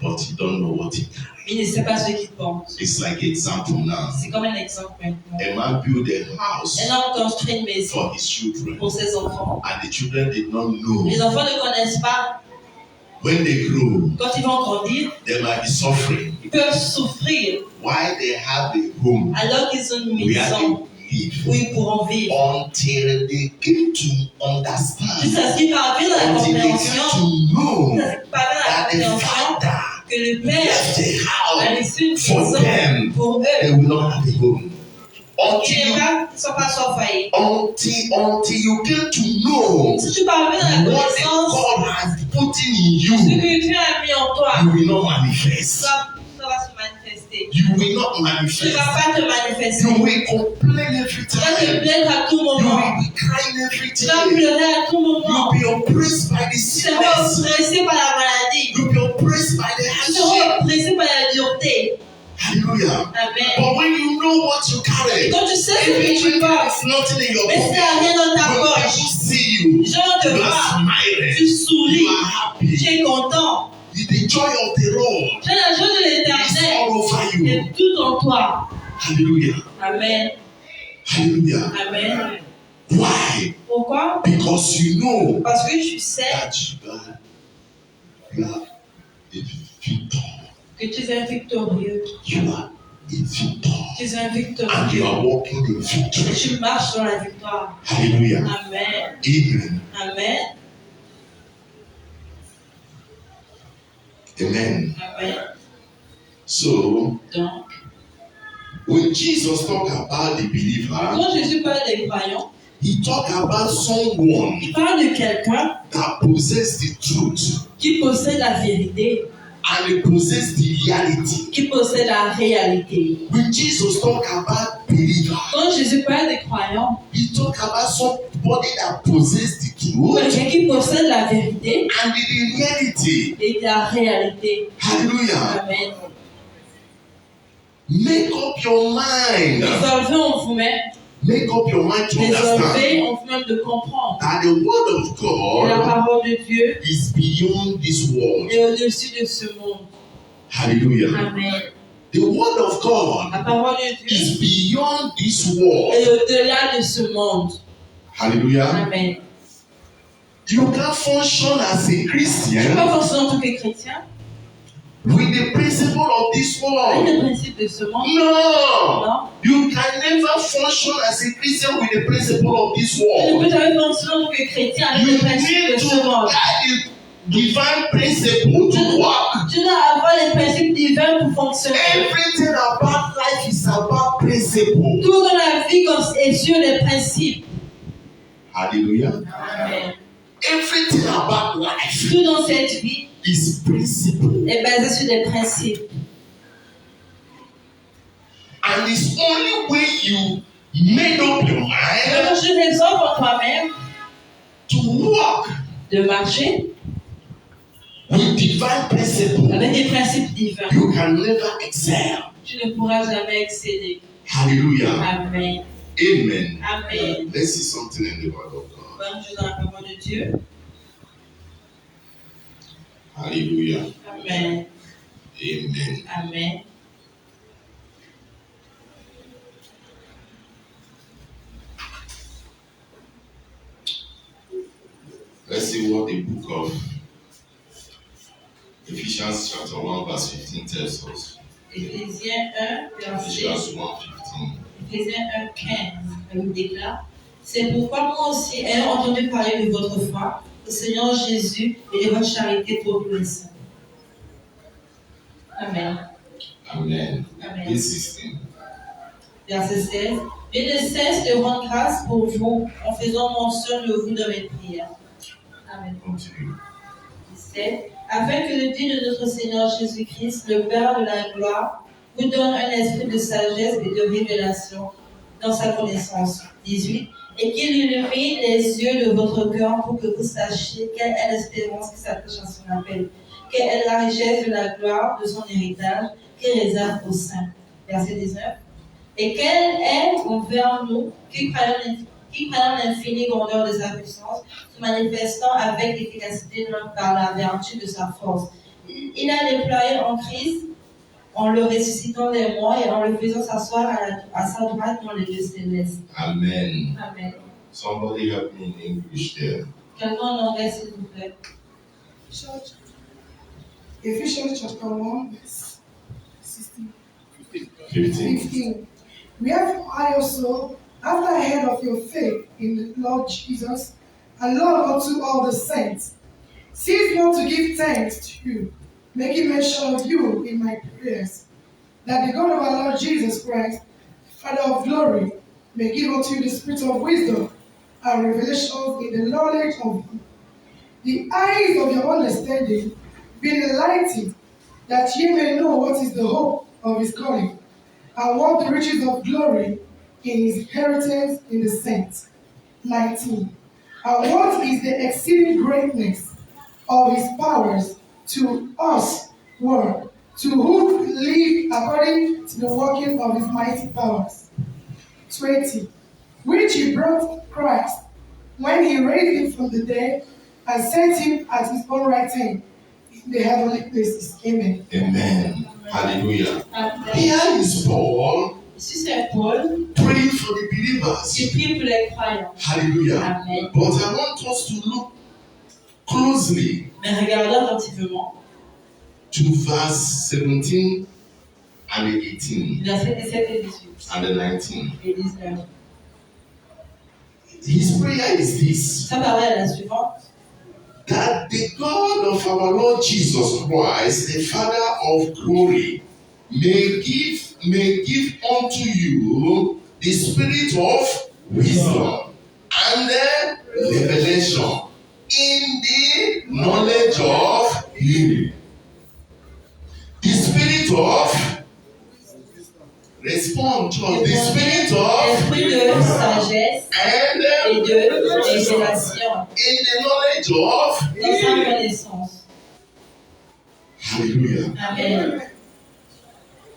S2: but he don't know what he carries.
S3: mais il ne sait pas ce qu'il porte.
S2: It's like example now.
S3: C'est comme un exemple maintenant.
S2: A man built a house
S3: Un homme construit une maison
S2: for his children,
S3: pour ses enfants.
S2: and the children did not know.
S3: Les enfants ne connaissent pas.
S2: When they grow,
S3: Quand ils vont grandir,
S2: they might be suffering.
S3: ils peuvent souffrir
S2: Why they have a home
S3: alors qu'ils ont une
S2: where
S3: maison
S2: they live
S3: où ils pourront vivre.
S2: until they get to understand,
S3: Jusqu'à ce qu'ils parviennent à la
S2: until they get
S3: compréhension,
S2: to know
S3: jusqu'à ce qu'ils parviennent à la
S2: that the
S3: compréhension
S2: father
S3: que le Père
S2: left the
S3: a
S2: house
S3: laissé une
S2: for
S3: maison
S2: them.
S3: pour
S2: They
S3: eux.
S2: will not have a home.
S3: Ils ne sont pas surfaillés.
S2: Until you get to know
S3: Si tu parviens à la
S2: what
S3: connaissance,
S2: God has put in
S3: ce
S2: you,
S3: que Dieu a mis en toi,
S2: you will not manifest.
S3: ça va se manifester. manifester.
S2: You will not
S3: Tu ne
S2: manifest.
S3: vas pas te manifester.
S2: You will complain every
S3: Tu vas te
S2: time.
S3: plaindre à tout
S2: You
S3: moment.
S2: will be crying every
S3: Tu vas
S2: day.
S3: pleurer à tout moment.
S2: You'll be oppressed by the
S3: Tu seras
S2: sickness.
S3: oppressé par la maladie.
S2: You'll be oppressed by the
S3: Tu seras
S2: hardship.
S3: oppressé par la dureté.
S2: Hallelujah.
S3: Amen.
S2: But when you know what you carry,
S3: Quand tu sais ce que tu portes,
S2: it's nothing in your
S3: mais s'il n'y a
S2: pocket.
S3: rien dans ta
S2: When
S3: poche,
S2: people see you,
S3: les gens te
S2: you are
S3: voient,
S2: smiling.
S3: tu souris,
S2: You are happy.
S3: tu es content.
S2: The joy of the Lord
S3: J'ai la joie de
S2: is
S3: l'éternel
S2: all over you.
S3: et tout en toi.
S2: Hallelujah.
S3: Amen.
S2: Hallelujah.
S3: Amen.
S2: Why?
S3: Pourquoi?
S2: Because you know
S3: Parce que tu sais
S2: that you are a victor.
S3: que tu es un victorieux.
S2: You are a victor.
S3: Tu es un
S2: And you
S3: victorieux.
S2: are walking in victory.
S3: Tu marches dans la victoire.
S2: Hallelujah.
S3: Amen.
S2: Amen.
S3: Amen.
S2: Amen.
S3: Amen.
S2: So,
S3: Donc,
S2: when Jesus talked about the believer,
S3: quand Jésus parle des croyants,
S2: he talked about someone
S3: il parle de quelqu'un
S2: that possessed the truth
S3: qui possède la vérité,
S2: and he possessed the reality.
S3: qui possède la réalité.
S2: When Jesus talked about believer,
S3: Quand Jésus parle des croyants,
S2: he talked about somebody that possessed the truth
S3: quelqu'un qui possède la vérité
S2: and the reality.
S3: et la réalité.
S2: Hallelujah.
S3: Amen.
S2: Make up your mind.
S3: Résolvez en vous-même,
S2: Make up your mind to
S3: résolvez
S2: understand
S3: en vous-même de comprendre
S2: that the word of
S3: que la
S2: God
S3: parole de Dieu
S2: is beyond this world.
S3: est au-dessus de ce monde.
S2: Hallelujah.
S3: Amen.
S2: The word of God
S3: La parole de Dieu
S2: is beyond this
S3: est
S2: world.
S3: au-delà de ce monde.
S2: Hallelujah.
S3: Amen.
S2: You can function as a
S3: Tu peux
S2: Christian
S3: pas fonctionner en tant que chrétien
S2: with the principle of this
S3: avec
S2: world.
S3: le principe de ce monde.
S2: No.
S3: Non.
S2: You can never function as a Christian with the principle of this
S3: Tu ne peux
S2: world.
S3: jamais fonctionner en tant que chrétien avec
S2: You
S3: le principe
S2: need
S3: de
S2: to
S3: ce monde.
S2: have the divine principle to work.
S3: Tu dois avoir les principes divins pour fonctionner.
S2: Everything about life is about principle.
S3: Tout dans la vie est sur les principes.
S2: Hallelujah.
S3: Amen.
S2: Everything about life
S3: Tout dans cette vie
S2: is principle.
S3: est basé sur des principes.
S2: And it's only when you made up your mind
S3: Donc, tu résolves en toi-même
S2: to walk
S3: de marcher
S2: with divine principle,
S3: avec des principes divins.
S2: you can never excel.
S3: Tu ne pourras jamais exceller.
S2: Hallelujah.
S3: Amen.
S2: Amen.
S3: Amen.
S2: Let's see something in the word of God.
S3: Bonne chose dans la parole de Dieu.
S2: Hallelujah.
S3: Amen.
S2: Amen.
S3: Amen.
S2: Let's see what the book of Ephesians chapter 1 verse 15 tells us.
S3: Éphésiens 1, verset
S2: Ephesians 1:15.
S3: Éphésiens 1, 15, elle nous déclare: C'est pourquoi moi aussi, ayant entendu parler de votre foi, au Seigneur Jésus et de votre charité pour tous les saints. Amen.
S2: Amen.
S3: Amen.
S2: Verse 16.
S3: Verset 16. Je ne cesse de rendre grâce pour vous en faisant mention de vous dans mes prières. Amen.
S2: Continue.
S3: 17. Afin que le Dieu de notre Seigneur Jésus-Christ, le Père de la gloire, vous donne un esprit de sagesse et de révélation dans sa connaissance. 18. Et qu'il illumine les yeux de votre cœur pour que vous sachiez quelle est l'espérance qui s'attache à son appel, quelle est la richesse de la gloire de son héritage qu'il réserve aux saints. Verset 19. Et quelle est envers nous qui croyons l'infinie grandeur de sa puissance, se manifestant avec efficacité par la vertu de sa force. Il a déployé en Christ, en le ressuscitant des morts et en le faisant s'asseoir à sa droite dans les lieux célestes.
S2: Amen.
S3: Amen.
S2: Somebody help me in English there.
S3: Quelqu'un en anglais, s'il vous plaît.
S1: Church. Ephesians chapter 1, verse 16.
S2: 15.
S1: 15. Wherefore I also, after I heard of your faith in the Lord Jesus, and Lord unto all the saints, cease not to give thanks to you, making mention of you in my prayers, that the God of our Lord Jesus Christ, Father of glory, may give unto you the spirit of wisdom and revelation in the knowledge of him, the eyes of your understanding being enlightened, that ye may know what is the hope of his calling, and what the riches of glory in his inheritance in the saints. 19. And what is the exceeding greatness of his powers to us, world, to whom live according to the working of his mighty powers. 20. Which he brought Christ, when he raised him from the dead, and set him at his own right hand in the heavenly places. Amen.
S2: Amen. Hallelujah.
S3: Amen.
S2: Here is Paul
S3: Ici, c'est Paul
S2: praying for the believers.
S3: qui prie pour les croyants.
S2: Hallelujah.
S3: Amen.
S2: But I want us to look closely
S3: Mais regardons attentivement
S2: to verse 17 and 18
S3: versets 17 et 18
S2: and the 19.
S3: et 19.
S2: His prayer is this:
S3: Sa parole est la suivante.
S2: that the God of our Lord Jesus Christ, the Father of glory, may give unto you the spirit of wisdom and revelation in the knowledge of him. The spirit of respond to the spirit of
S3: L'esprit de sagesse
S2: and
S3: et de révélation
S2: in the knowledge of
S3: dans sa
S2: him.
S3: connaissance.
S2: Hallelujah.
S3: Amen.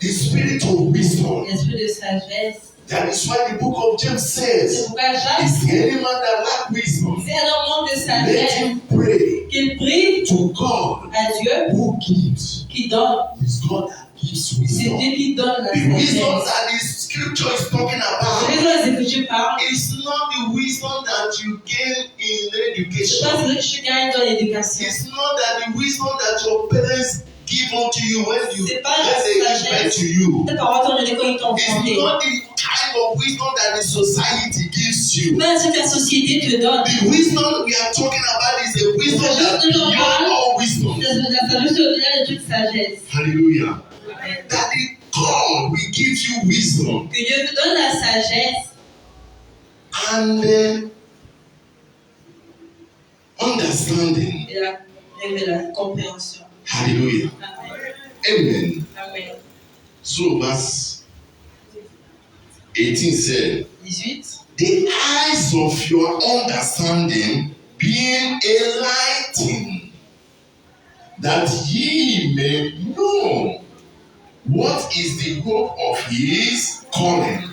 S2: The spirit of wisdom.
S3: L'esprit de sagesse.
S2: That is why the book of James
S3: C'est
S2: says,
S3: pourquoi Jacques,
S2: is there any man that lack wisdom?
S3: c'est un homme de
S2: Let
S3: sagesse
S2: him pray
S3: qu'il prie
S2: to God
S3: à Dieu
S2: who gives.
S3: qui donne.
S2: It's God that gives
S3: C'est
S2: wisdom.
S3: Dieu qui donne la
S2: The wisdom
S3: sagesse.
S2: that the scripture is talking
S3: C'est
S2: about
S3: les Écritures parlent.
S2: is not the wisdom that you gain in
S3: C'est
S2: education.
S3: pas ce que tu gagnes dans l'éducation.
S2: It's not that the wisdom that your parents give unto you when
S3: C'est pas la
S2: they give birth
S3: sagesse.
S2: to you.
S3: C'est par rapport à l'école ils t'ont
S2: It's
S3: formé.
S2: not the kind of wisdom that the society gives you.
S3: Mais ce que la société te donne.
S2: The wisdom we are talking about is a wisdom that beyond all wisdom.
S3: La sagesse au-delà de toute sagesse.
S2: Hallelujah.
S3: Amen.
S2: That the God will give you wisdom
S3: Que Dieu te donne la sagesse
S2: and understanding.
S3: et la compréhension.
S2: Hallelujah.
S3: Amen.
S2: Amen.
S3: Amen.
S2: So verse 18 said,
S3: 18.
S2: the eyes of your understanding being enlightened, that ye may know what is the hope of his calling.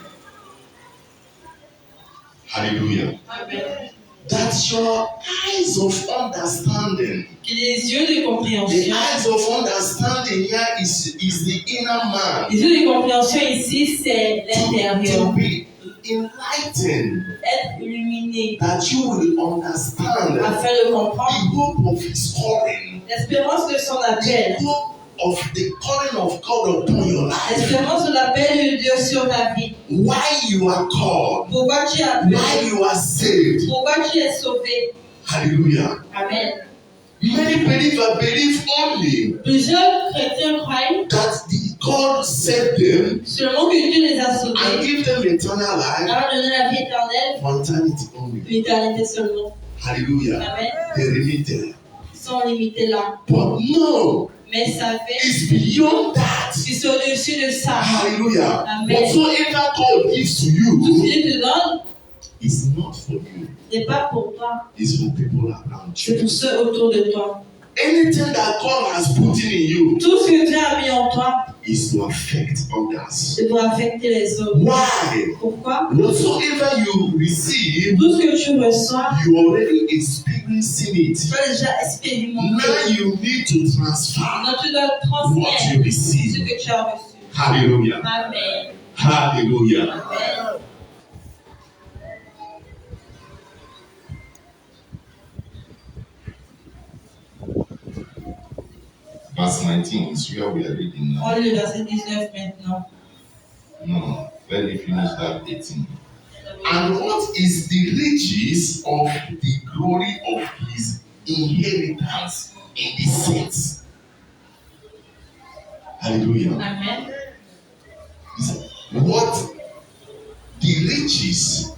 S2: Hallelujah.
S3: Amen.
S2: That your eyes of understanding,
S3: Que les yeux de
S2: the
S3: compréhension.
S2: eyes of understanding here is the inner man.
S3: Les yeux de compréhension ici, c'est l'intérieur.
S2: To be enlightened,
S3: Être illuminé
S2: that you will understand
S3: afin de
S2: the
S3: comprendre
S2: hope of his calling,
S3: l'espérance de son
S2: the
S3: appel.
S2: hope of the calling of God upon your life.
S3: L'espérance de l'appel de Dieu sur ta vie.
S2: Why you are called,
S3: Pourquoi tu es appelé?
S2: why you are saved.
S3: Pourquoi tu es sauvé?
S2: Hallelujah.
S3: Amen.
S2: Many believers believe only
S3: Plusieurs chrétiens croient
S2: that God saved them
S3: seulement que Dieu les a
S2: and
S3: sauvés.
S2: give them eternal life
S3: A donné la vie éternelle,
S2: for eternity only.
S3: l'éternité seulement.
S2: Hallelujah.
S3: Amen.
S2: They limited.
S3: Ils sont limités là.
S2: But no,
S3: Mais ça fait
S2: it's beyond that.
S3: qu'ils sont au-dessus de ça.
S2: Hallelujah.
S3: Amen.
S2: Whatsoever God gives to
S3: Tout ce
S2: you
S3: que Dieu te donne
S2: is not for you.
S3: n'est pas pour toi.
S2: It's for people around
S3: C'est
S2: you.
S3: pour ceux autour de toi.
S2: Anything that God has put in you
S3: Tout ce que Dieu a mis en toi,
S2: is to affect others.
S3: c'est pour affecter les autres.
S2: Why?
S3: Pourquoi?
S2: Whatsoever you receive,
S3: Tout ce que tu reçois,
S2: you already experiencing it.
S3: tu as déjà expérimenté.
S2: Now you need to transfer
S3: Donc tu dois
S2: what
S3: transmettre
S2: you
S3: ce
S2: receive.
S3: que tu as reçu.
S2: Hallelujah.
S3: Amen.
S2: Hallelujah.
S3: Amen.
S2: Verse 19 is where we are reading now.
S3: On lit le verset 19 maintenant.
S2: No, let me finish that 18. And what is the riches of the glory of his inheritance in the saints? Hallelujah.
S3: Amen.
S2: What the riches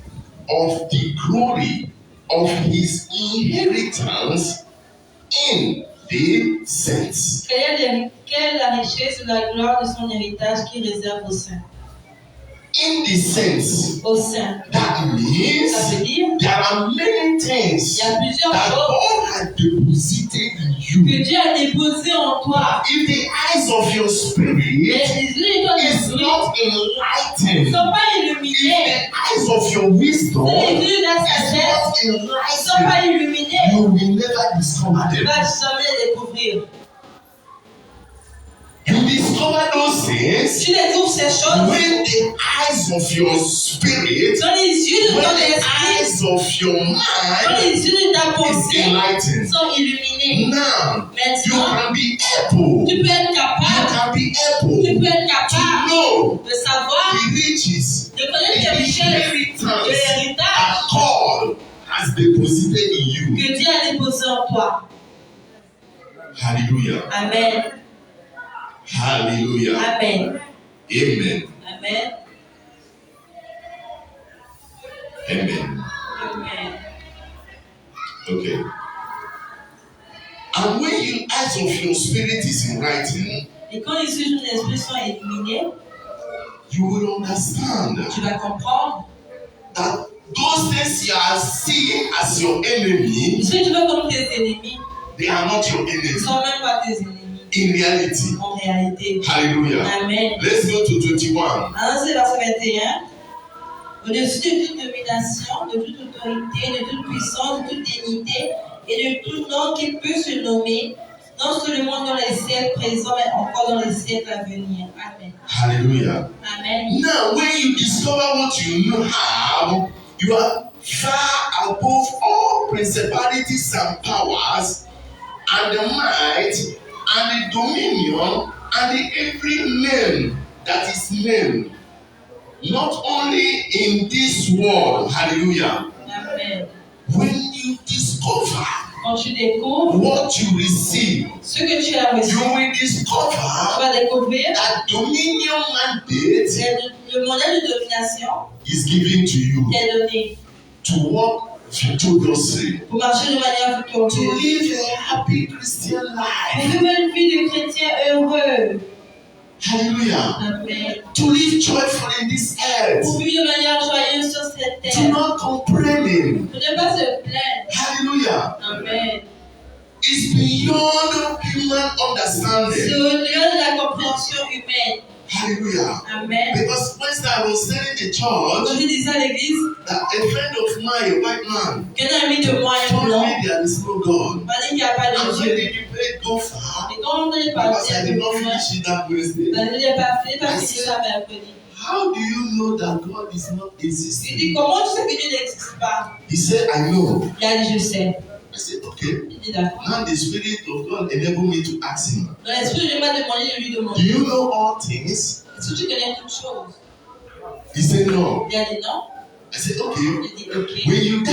S2: of the glory of his inheritance in the saints.
S3: Quelle est la richesse de la gloire de son héritage qu'il réserve aux saints?
S2: In the saints,
S3: Aux saints.
S2: that means
S3: Ça veut dire
S2: there are many things
S3: il y a plusieurs
S2: that
S3: choses
S2: God has deposited in you.
S3: que Dieu a déposées en toi.
S2: If the eyes of your
S3: Mais
S2: spirit
S3: les yeux de ton
S2: is
S3: esprit
S2: not
S3: ne
S2: enlightened,
S3: sont pas
S2: if
S3: illuminés.
S2: the eyes of your wisdom
S3: Si les
S2: is
S3: yeux de la sagesse ne sont pas
S2: not enlightened,
S3: illuminés,
S2: you will never discover
S3: tu ne
S2: them.
S3: vas jamais les découvrir.
S2: You discover those things
S3: Tu découvres ces choses
S2: when the eyes of your spirit,
S3: dans les yeux de
S2: when
S3: ton
S2: the
S3: esprit,
S2: eyes of your
S3: dans
S2: mind
S3: les yeux de ta
S2: is
S3: pensée
S2: enlightened.
S3: sont illuminés.
S2: Now, you
S3: Maintenant,
S2: can be able,
S3: tu peux être
S2: you
S3: capable,
S2: can be
S3: tu
S2: able
S3: peux être
S2: to
S3: capable
S2: know
S3: de savoir,
S2: the riches,
S3: de connaître les
S2: the
S3: richesses de
S2: inheritance
S3: l'héritage
S2: that God has deposited in you.
S3: que Dieu a déposé en toi.
S2: Hallelujah.
S3: Amen.
S2: Hallelujah.
S3: Amen.
S2: Amen.
S3: Amen.
S2: Amen.
S3: Amen.
S2: Okay. And when your eyes of your spirit is in writing,
S3: Et quand les yeux de ton esprit sont illuminés,
S2: you will understand
S3: tu vas comprendre
S2: that those things you are seeing as your enemy,
S3: ce que tu veux comme tes ennemis
S2: they are not your
S3: ne
S2: enemy
S3: sont même pas tes ennemis
S2: in reality.
S3: en réalité.
S2: Hallelujah.
S3: Amen.
S2: Let's go to 21.
S3: Alors, c'est verset 21. Au-dessus de toute domination, de toute autorité, de toute puissance, de toute dignité et de tout nom qui peut se nommer, non seulement dans les siècles présents, mais encore dans les siècles à venir. Amen.
S2: Hallelujah.
S3: Amen.
S2: Now, when you discover what you have, you are far above all principalities and powers, and the might, and the dominion, and the every name that is named, not only in this world. Hallelujah.
S3: Amen.
S2: When you discover
S3: Quand tu découvres
S2: what you receive,
S3: ce que tu as reçu,
S2: you will
S3: tu
S2: discover
S3: vas découvrir
S2: that dominion mandate
S3: le modèle de domination
S2: is given to you
S3: est donné
S2: to walk victoriously,
S3: pour marcher de manière
S2: to
S3: victorieuse,
S2: live a happy Christian
S3: pour
S2: life.
S3: vivre une vie de chrétien heureux.
S2: Hallelujah.
S3: Amen.
S2: To live joyful in this earth,
S3: Pour vivre de manière joyeuse sur cette
S2: to
S3: terre.
S2: not complaining.
S3: Pour ne pas se plaindre.
S2: Hallelujah.
S3: Amen.
S2: It's beyond human
S3: C'est
S2: understanding.
S3: au-delà de la compréhension humaine.
S2: Hallelujah.
S3: Amen.
S2: Because when I was telling the
S3: Quand
S2: church
S3: je disais à l'église,
S2: that a friend of mine, a white man,
S3: qu'un ami de moi, un
S2: told
S3: blanc,
S2: me there is no God.
S3: m'a dit qu'il n'y a pas de
S2: And when
S3: Dieu.
S2: the debate go far,
S3: Et quand on est
S2: because
S3: parti,
S2: I did not finish it that Wednesday,
S3: ça ne l'est pas fini, pas fini ça mercredi.
S2: how do you know that God is not
S3: Il dit,
S2: existing?
S3: comment tu sais que Dieu n'existe pas?
S2: He said, I know.
S3: Il a dit, je sais.
S2: I said, okay.
S3: Il dit, d'accord.
S2: Now the Spirit of God enabled me to ask him,
S3: Dans l'esprit de Dieu m'a demandé de lui
S2: do
S3: demander,
S2: you know all things?
S3: est-ce que tu connais toutes choses?
S2: He said, no.
S3: Il a dit non.
S2: I said, okay.
S3: Il dit, ok.
S2: When you die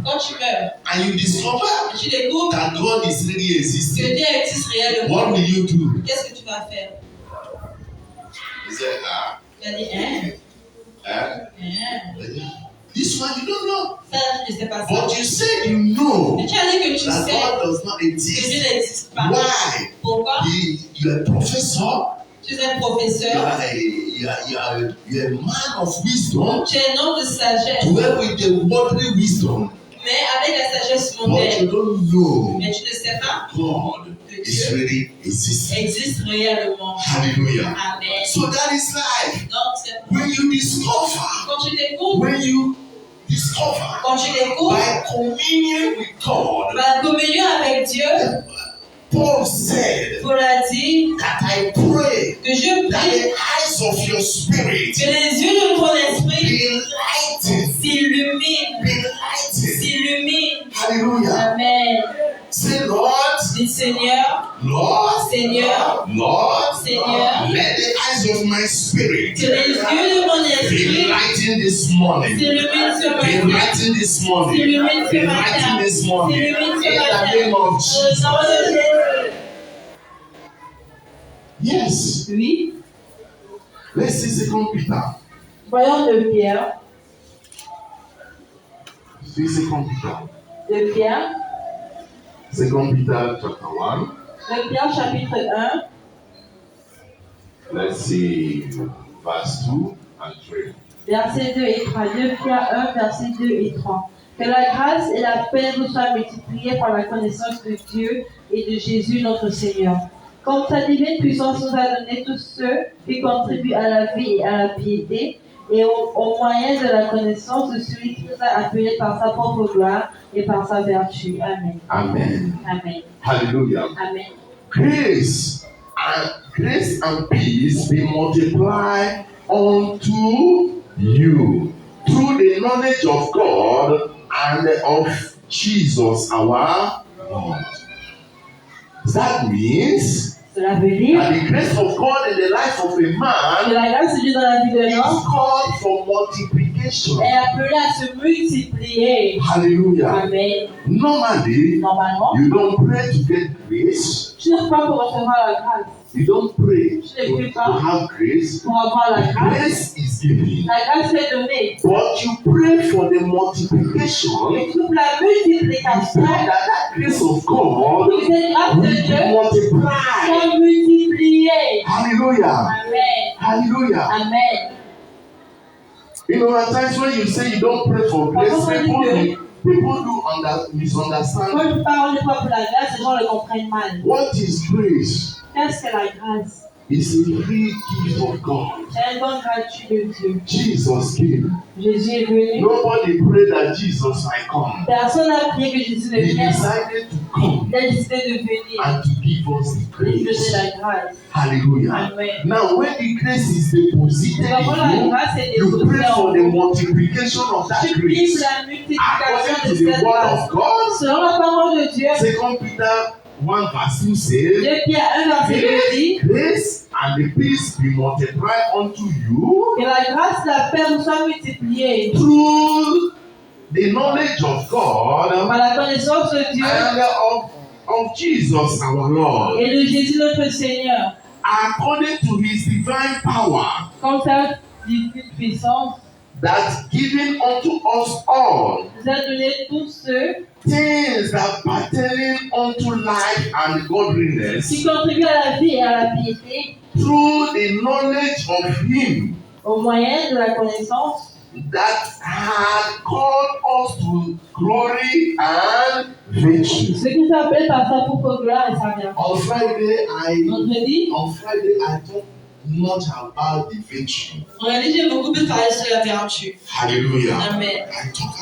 S3: Quand tu meurs,
S2: and you discover
S3: et tu découvres
S2: that God is really
S3: que
S2: existing,
S3: Dieu existe réellement,
S2: what will you do?
S3: qu'est-ce que tu vas faire?
S2: He said,
S3: Il a dit, hein?
S2: this one you don't know.
S3: Ça, je ne sais pas ça.
S2: But you said you know
S3: Mais tu as dit que tu
S2: that
S3: sais
S2: God does not
S3: que Dieu
S2: exist.
S3: n'existe pas.
S2: Why?
S3: Pourquoi?
S2: You are a professor.
S3: Tu es un
S2: You
S3: professeur,
S2: are a man of wisdom.
S3: tu es un homme de sagesse,
S2: Dwell with the worldly wisdom.
S3: mais avec la sagesse
S2: But you
S3: mondaine.
S2: don't know
S3: Mais tu ne sais pas
S2: God
S3: que
S2: is
S3: Dieu
S2: really existing.
S3: existe réellement.
S2: Hallelujah.
S3: Amen.
S2: So that is life.
S3: Donc, c'est
S2: When you discover,
S3: quand tu découvres,
S2: when you discover
S3: quand tu découvres,
S2: by communion with God,
S3: la communion avec Dieu,
S2: Paul said
S3: Paul a dit
S2: that I pray
S3: que je
S2: that
S3: prie
S2: the eyes of your spirit
S3: que les yeux de ton esprit
S2: be enlightened.
S3: s'illuminent,
S2: Be enlightened.
S3: s'illuminent.
S2: Hallelujah.
S3: Amen.
S2: Say, Lord,
S3: Dis Seigneur,
S2: Lord,
S3: Seigneur,
S2: Lord,
S3: Seigneur,
S2: let the eyes of my spirit
S3: que les yeux de mon
S2: be
S3: esprit
S2: enlightened this morning.
S3: s'illuminent ce
S2: Be
S3: matin.
S2: enlightened this morning.
S3: S'illuminent
S2: Be
S3: ce matin.
S2: enlightened this morning. In
S3: S'illuminent ce
S2: the
S3: matin.
S2: name of
S3: Au nom
S2: Jesus.
S3: de Jésus.
S2: Yes.
S3: Oui.
S2: Let's see 2 Peter.
S3: Voyons de Pierre.
S2: See 2 Peter.
S3: De Pierre.
S2: 2 Peter chapter 1.
S3: 2 Pierre chapitre 1.
S2: Let's see verse 2 and 3.
S3: Versets 2 et 3. 2 Pierre 1, versets 2 et 3. Que la grâce et la paix vous soient multipliées par la connaissance de Dieu et de Jésus notre Seigneur. Comme sa divine puissance nous a donné tous ceux qui contribuent à la vie et à la piété, et au moyen de la connaissance de celui qui nous a appelés par sa propre gloire et par sa vertu. Amen.
S2: Amen.
S3: Amen.
S2: Hallelujah.
S3: Amen.
S2: Grace and peace be multiplied unto you through the knowledge of God and of Jesus our Lord. That means
S3: Cela veut dire
S2: that the grace of God in the life of a
S3: que
S2: man
S3: la grâce de Dieu dans la vie de
S2: is
S3: l'homme
S2: called for multiplication.
S3: est appelée à se multiplier.
S2: Hallelujah.
S3: Amen.
S2: Normally,
S3: Normalement,
S2: you don't pray to get grace.
S3: tu ne pries pas pour recevoir la grâce,
S2: You don't pray
S3: Je ne prie
S2: to
S3: pas.
S2: have grace.
S3: pour avoir la grâce.
S2: Grace is given.
S3: La grâce est donnée.
S2: But you pray for the multiplication.
S3: Et pour la
S2: You
S3: multiplication,
S2: pray that that grace of God
S3: pour cette grâce
S2: will
S3: de Dieu
S2: be multiplied.
S3: soit multipliée.
S2: Hallelujah.
S3: Amen.
S2: Hallelujah.
S3: Amen.
S2: You know, at times when you say you don't pray for grace, people do misunderstand.
S3: Quand je parle de quoi pour la grâce, les gens le comprennent mal.
S2: What is grace?
S3: Qu'est-ce que la grâce?
S2: It's a free gift of God.
S3: C'est un don gratuit de Dieu.
S2: Jesus came.
S3: Jésus est venu.
S2: Nobody prayed that Jesus might come.
S3: Personne n'a prié que Jésus ne
S2: He
S3: vienne.
S2: decided to come
S3: Il a décidé de venir.
S2: and to give us the
S3: Il donner
S2: grace.
S3: la grâce.
S2: Hallelujah.
S3: Amen.
S2: Now, when the grace is deposited
S3: Quand la
S2: in
S3: grâce est
S2: you, you pray
S3: déposée
S2: for
S3: en
S2: the
S3: vous,
S2: multiplication of that
S3: tu pries
S2: grace.
S3: pour la multiplication
S2: According
S3: de
S2: to the
S3: cette
S2: word
S3: grâce.
S2: of God,
S3: Selon la parole de Dieu,
S2: 2 Peter 1 verse 2 says,
S3: 2 Pierre 1 verset 2 dit
S2: grace and the peace be multiplied unto you
S3: que la grâce et la paix vous soient multipliées
S2: through the knowledge of God
S3: par la connaissance de Dieu
S2: and of Jesus our Lord,
S3: et de Jésus notre Seigneur,
S2: according to his divine power,
S3: comme sa divine puissance
S2: that given unto us all
S3: nous a donné tous ceux
S2: things that pertain unto life and godliness
S3: qui contribuent à la vie et à la piété
S2: through the knowledge of him
S3: au moyen de la connaissance
S2: that had called us to glory and virtue.
S3: ce qui s'appelle par sa propre gloire et sa vertu.
S2: On Friday,
S3: Vendredi,
S2: I talked much about the virtue.
S3: j'ai beaucoup plus parlé sur la vertu.
S2: Hallelujah.
S3: Amen.
S2: I talk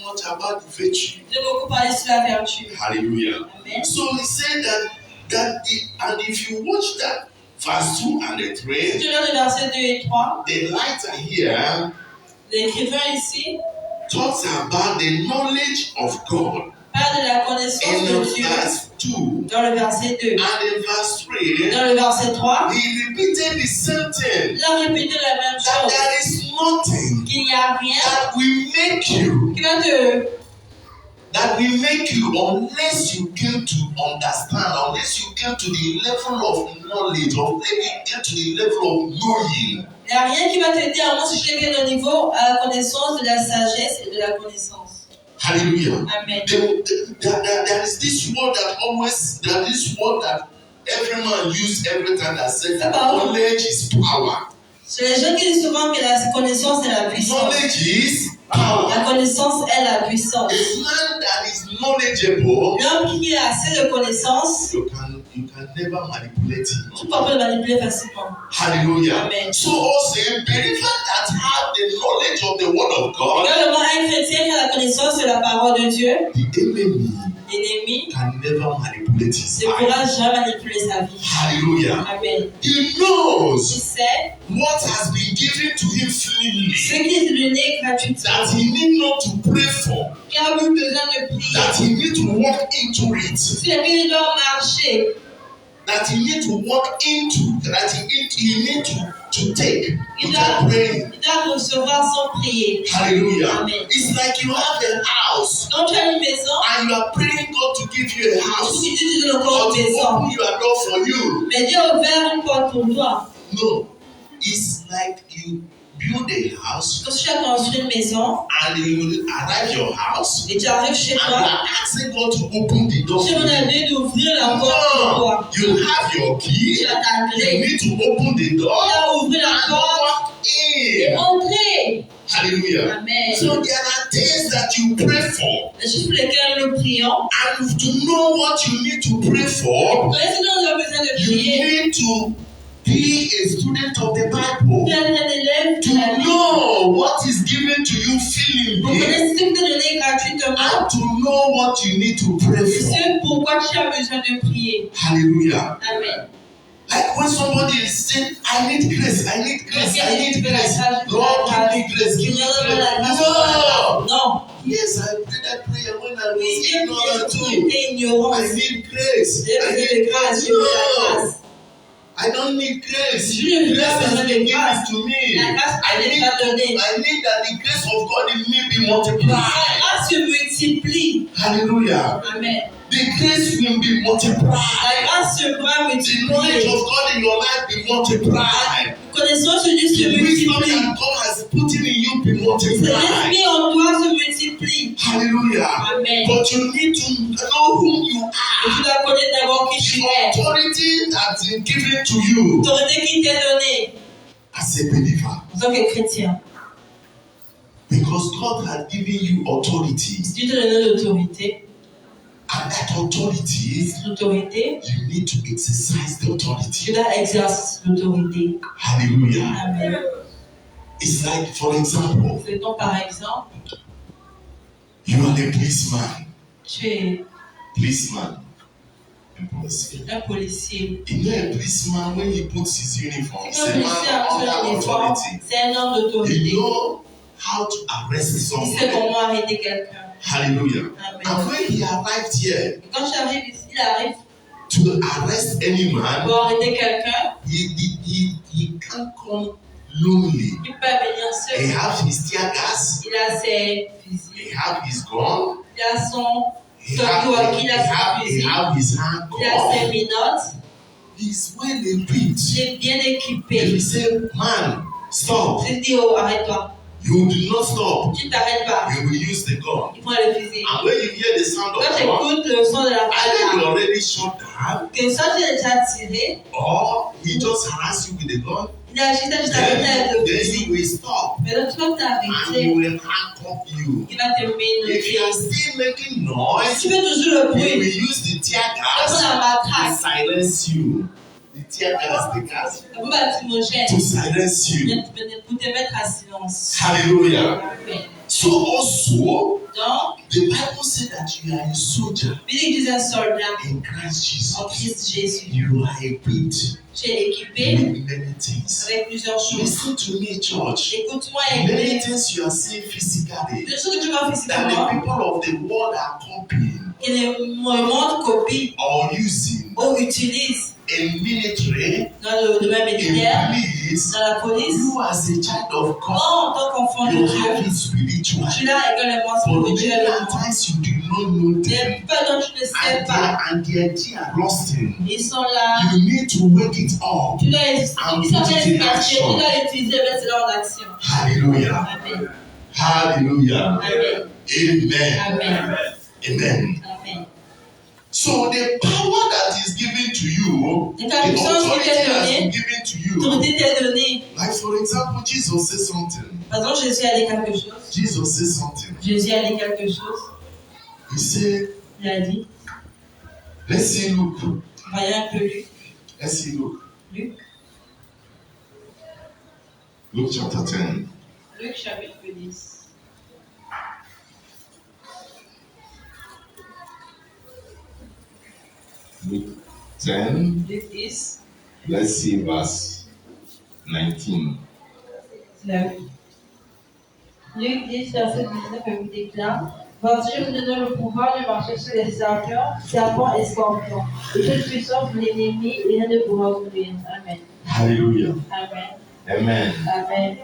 S2: much about the virtue.
S3: J'ai beaucoup parlé sur la vertu.
S2: Hallelujah.
S3: Amen.
S2: So he said and if you watch that verse 2 and the 3,
S3: Si tu regardes le verset 2 et 3,
S2: the writer here
S3: l'écrivain ici
S2: talks about the knowledge of God
S3: parle de la connaissance
S2: in
S3: de
S2: the
S3: Dieu
S2: verse 2
S3: dans le verset 2.
S2: and in verse 3.
S3: Dans le verset 3,
S2: He repeated the same thing,
S3: il a répété la même
S2: that
S3: chose,
S2: there is nothing
S3: qu'il n'y a rien
S2: that will make you
S3: qui va te
S2: unless you get to understand, unless you get to the level of knowledge, unless you get to the level of knowing.
S3: Il n'y a rien qui va t'aider à moins si tu arrives au niveau à la connaissance de la sagesse et de la connaissance.
S2: Hallelujah.
S3: Amen.
S2: There is this word that every man uses every time that says that knowledge is power.
S3: C'est les gens qui disent souvent que la connaissance est la puissance.
S2: Knowledge is power.
S3: La connaissance est la puissance.
S2: A man that is knowledgeable,
S3: L'homme qui a assez de connaissances,
S2: you can never manipulate him.
S3: tu ne peux pas le manipuler facilement.
S2: Hallelujah.
S3: Amen.
S2: So also believers that have the knowledge of the word of God,
S3: Également, un chrétien qui a la connaissance de la parole de Dieu,
S2: the enemy
S3: l'ennemi
S2: can never manipulate his
S3: ne
S2: life.
S3: pourra jamais manipuler sa vie.
S2: Hallelujah.
S3: Amen.
S2: He
S3: Il
S2: knows
S3: sait
S2: what has been given to him freely,
S3: ce qui est donné gratuitement,
S2: that he need not to pray for,
S3: qu'il a eu besoin de prier,
S2: that he need to walk into it,
S3: sur lequel il doit marcher,
S2: that he need to walk into, that he need to take
S3: il
S2: without praying.
S3: doit recevoir sans prier.
S2: Hallelujah.
S3: Amen.
S2: It's like you have a house
S3: Quand tu as une maison,
S2: and you are praying God to give you a
S3: il faut
S2: house
S3: que Dieu te donne encore
S2: or
S3: une
S2: to
S3: maison.
S2: open your door for you.
S3: Mais Dieu a ouvert une porte pour toi.
S2: No. It's like build a house
S3: Quand tu as construit une maison
S2: and you arrive at your house
S3: et tu arrives chez
S2: and you
S3: toi,
S2: are asking God to open the door
S3: tu
S2: for
S3: demandes à
S2: you.
S3: Dieu d'ouvrir la porte pour toi.
S2: No, you have your key.
S3: Tu as ta
S2: You
S3: clé.
S2: need to open the door
S3: Tu as ouvert la
S2: and
S3: porte
S2: walk
S3: et
S2: in.
S3: entrer.
S2: Hallelujah.
S3: Amen.
S2: So there are things that you pray for,
S3: Les choses pour lesquelles nous prions.
S2: and to know what you need to pray for,
S3: Connaissez nous avons besoin de
S2: you
S3: prier.
S2: need to be a student of the Bible.
S3: Tu es un élève
S2: To
S3: de la Bible.
S2: know what is given to you
S3: Vous
S2: freely,
S3: connaissez ce que vous donné gratuitement.
S2: and to know what you need to pray
S3: Et
S2: for.
S3: ce pourquoi tu as besoin de prier.
S2: Hallelujah.
S3: Amen.
S2: Like when somebody is saying, I need grace, I need grace, I need grace. Lord, give me grace, give me grace. No.
S3: Non.
S2: Yes, I prayed that prayer when I was
S3: Oui,
S2: ignorant
S3: tu
S2: too.
S3: étais ignorant.
S2: I need grace.
S3: J'ai
S2: I
S3: besoin de
S2: need
S3: grâce.
S2: grace.
S3: J'ai besoin de
S2: No.
S3: grâce.
S2: I don't need grace.
S3: Je n'ai
S2: Grace
S3: pas
S2: has
S3: besoin
S2: been
S3: de grâce.
S2: given to me.
S3: La grâce
S2: I
S3: n'est
S2: need,
S3: pas donnée.
S2: I need that the grace of God in me be
S3: La
S2: multiplied.
S3: grâce se multiplie.
S2: Hallelujah.
S3: Amen.
S2: The grace will be multiplied.
S3: La grâce se va
S2: The knowledge
S3: multiplier.
S2: of God in your life be multiplied.
S3: Connaissance de Dieu se
S2: The wisdom
S3: multiplie.
S2: that God has put in you be multiplied.
S3: L'esprit en toi se multiplie.
S2: Hallelujah.
S3: Amen.
S2: But you need to know who you
S3: Et
S2: are.
S3: tu dois connaître d'abord qui tu
S2: The
S3: es.
S2: authority that's been given to you
S3: L'autorité qui t'est donnée
S2: as a believer.
S3: en tant que chrétien.
S2: Because God has given you authority.
S3: Dieu te donne l'autorité.
S2: And that authority,
S3: L'autorité,
S2: you need to exercise the
S3: tu
S2: authority.
S3: dois exercer l'autorité.
S2: Hallelujah.
S3: Amen.
S2: It's like, for example,
S3: Faisons par exemple,
S2: you are a policeman.
S3: tu es
S2: Policeman. A policeman.
S3: un policier.
S2: You know, a policeman, when he puts his uniform,
S3: Un
S2: it's a
S3: policier a
S2: man
S3: son
S2: under
S3: uniforme,
S2: authority.
S3: c'est un homme
S2: You
S3: d'autorité.
S2: know how to arrest
S3: Il sait
S2: someone.
S3: comment arrêter quelqu'un.
S2: Hallelujah.
S3: Amen.
S2: And when he arrived here
S3: Et quand tu arrives ici, il arrive
S2: to arrest any man,
S3: pour arrêter quelqu'un,
S2: he can't come lonely.
S3: il peut venir
S2: He
S3: seul.
S2: has his tear gas,
S3: Il a ses fusils,
S2: he has his gun,
S3: il a son
S2: he
S3: Son
S2: has
S3: walkie, il a ses
S2: he
S3: fusils,
S2: have his
S3: il a
S2: handcuff.
S3: ses minottes,
S2: He's well equipped.
S3: il est bien
S2: If
S3: équipé.
S2: he say, man, stop,
S3: Je dis, oh, arrête-toi.
S2: you do not stop.
S3: Tu t'arrêtes pas.
S2: You will use the gun.
S3: Il prend le fusil.
S2: And when you hear the sound of
S3: Quand tu
S2: gun,
S3: écoutes le son de la
S2: either you
S3: balle,
S2: already shot down,
S3: que ça tu as déjà tiré,
S2: or he just harass you with the gun,
S3: il a juste à t'arrêter avec le
S2: then he
S3: fusil.
S2: will stop
S3: Mais donc, quand tu as
S2: and he
S3: arrêté,
S2: will handcuff you.
S3: il va te
S2: If you are
S3: minoter.
S2: still making
S3: Si
S2: noise,
S3: tu fais toujours le
S2: he will
S3: bruit,
S2: use the tear
S3: après
S2: gas
S3: la
S2: to
S3: matraque,
S2: silence you. The tear gas, the gas,
S3: la bombe lacrymogène,
S2: to silence you.
S3: pour te mettre à silence.
S2: Hallelujah.
S3: Amen.
S2: So also,
S3: Donc,
S2: the Bible said that you are a soldier
S3: Bible dit un soldat
S2: in Christ
S3: en
S2: Jesus.
S3: Christ Jésus.
S2: You are equipped
S3: Tu es équipé
S2: with many things.
S3: avec plusieurs choses.
S2: Listen to me, church.
S3: Écoute-moi,
S2: Many
S3: église.
S2: things you are seeing physically
S3: Les choses que tu vois
S2: that the
S3: physiquement,
S2: people of the world are copying
S3: que le monde copie
S2: or using
S3: ou utilise
S2: in military,
S3: dans le domaine
S2: in
S3: militaire,
S2: police.
S3: dans la police.
S2: You as a child of God,
S3: En tant qu'enfant de
S2: you
S3: Dieu,
S2: have it spiritual.
S3: tu l'as également
S2: But many
S3: spirituellement.
S2: times you do not know
S3: Des
S2: them.
S3: pas dont tu ne sais pas.
S2: And they are rusting.
S3: Ils sont là.
S2: You need to wake it up.
S3: Tu dois ils sont en
S2: put it in
S3: efficacité. Tu
S2: action.
S3: dois utiliser le mettre en action.
S2: Hallelujah.
S3: Amen.
S2: Hallelujah.
S3: Amen.
S2: Amen.
S3: Amen.
S2: Amen.
S3: Amen.
S2: So the power that is given to you,
S3: Et
S2: the
S3: ta puissance qui
S2: authority
S3: t'est
S2: has
S3: donnée,
S2: been given to you.
S3: l'autorité t'est donnée.
S2: Like for example, Jesus said something.
S3: Par exemple, Jésus a dit quelque chose.
S2: Jesus said something.
S3: Jésus a dit quelque chose.
S2: He said,
S3: Il a dit,
S2: let's see Luke.
S3: voyons un peu Luc.
S2: Let's see Luke.
S3: Luc.
S2: Luke chapter 10.
S3: Luc chapitre 10.
S2: Luke 10.
S3: Luc 10.
S2: Let's see verse 19.
S3: Luc 10, verset 19, elle vous déclare: Voici, je vous donne le pouvoir de marcher sur les serpents et scorpions, et toute puissance de l'ennemi, et rien ne pourra vous nuire. Amen.
S2: Hallelujah.
S3: Amen.
S2: Amen.
S3: Amen.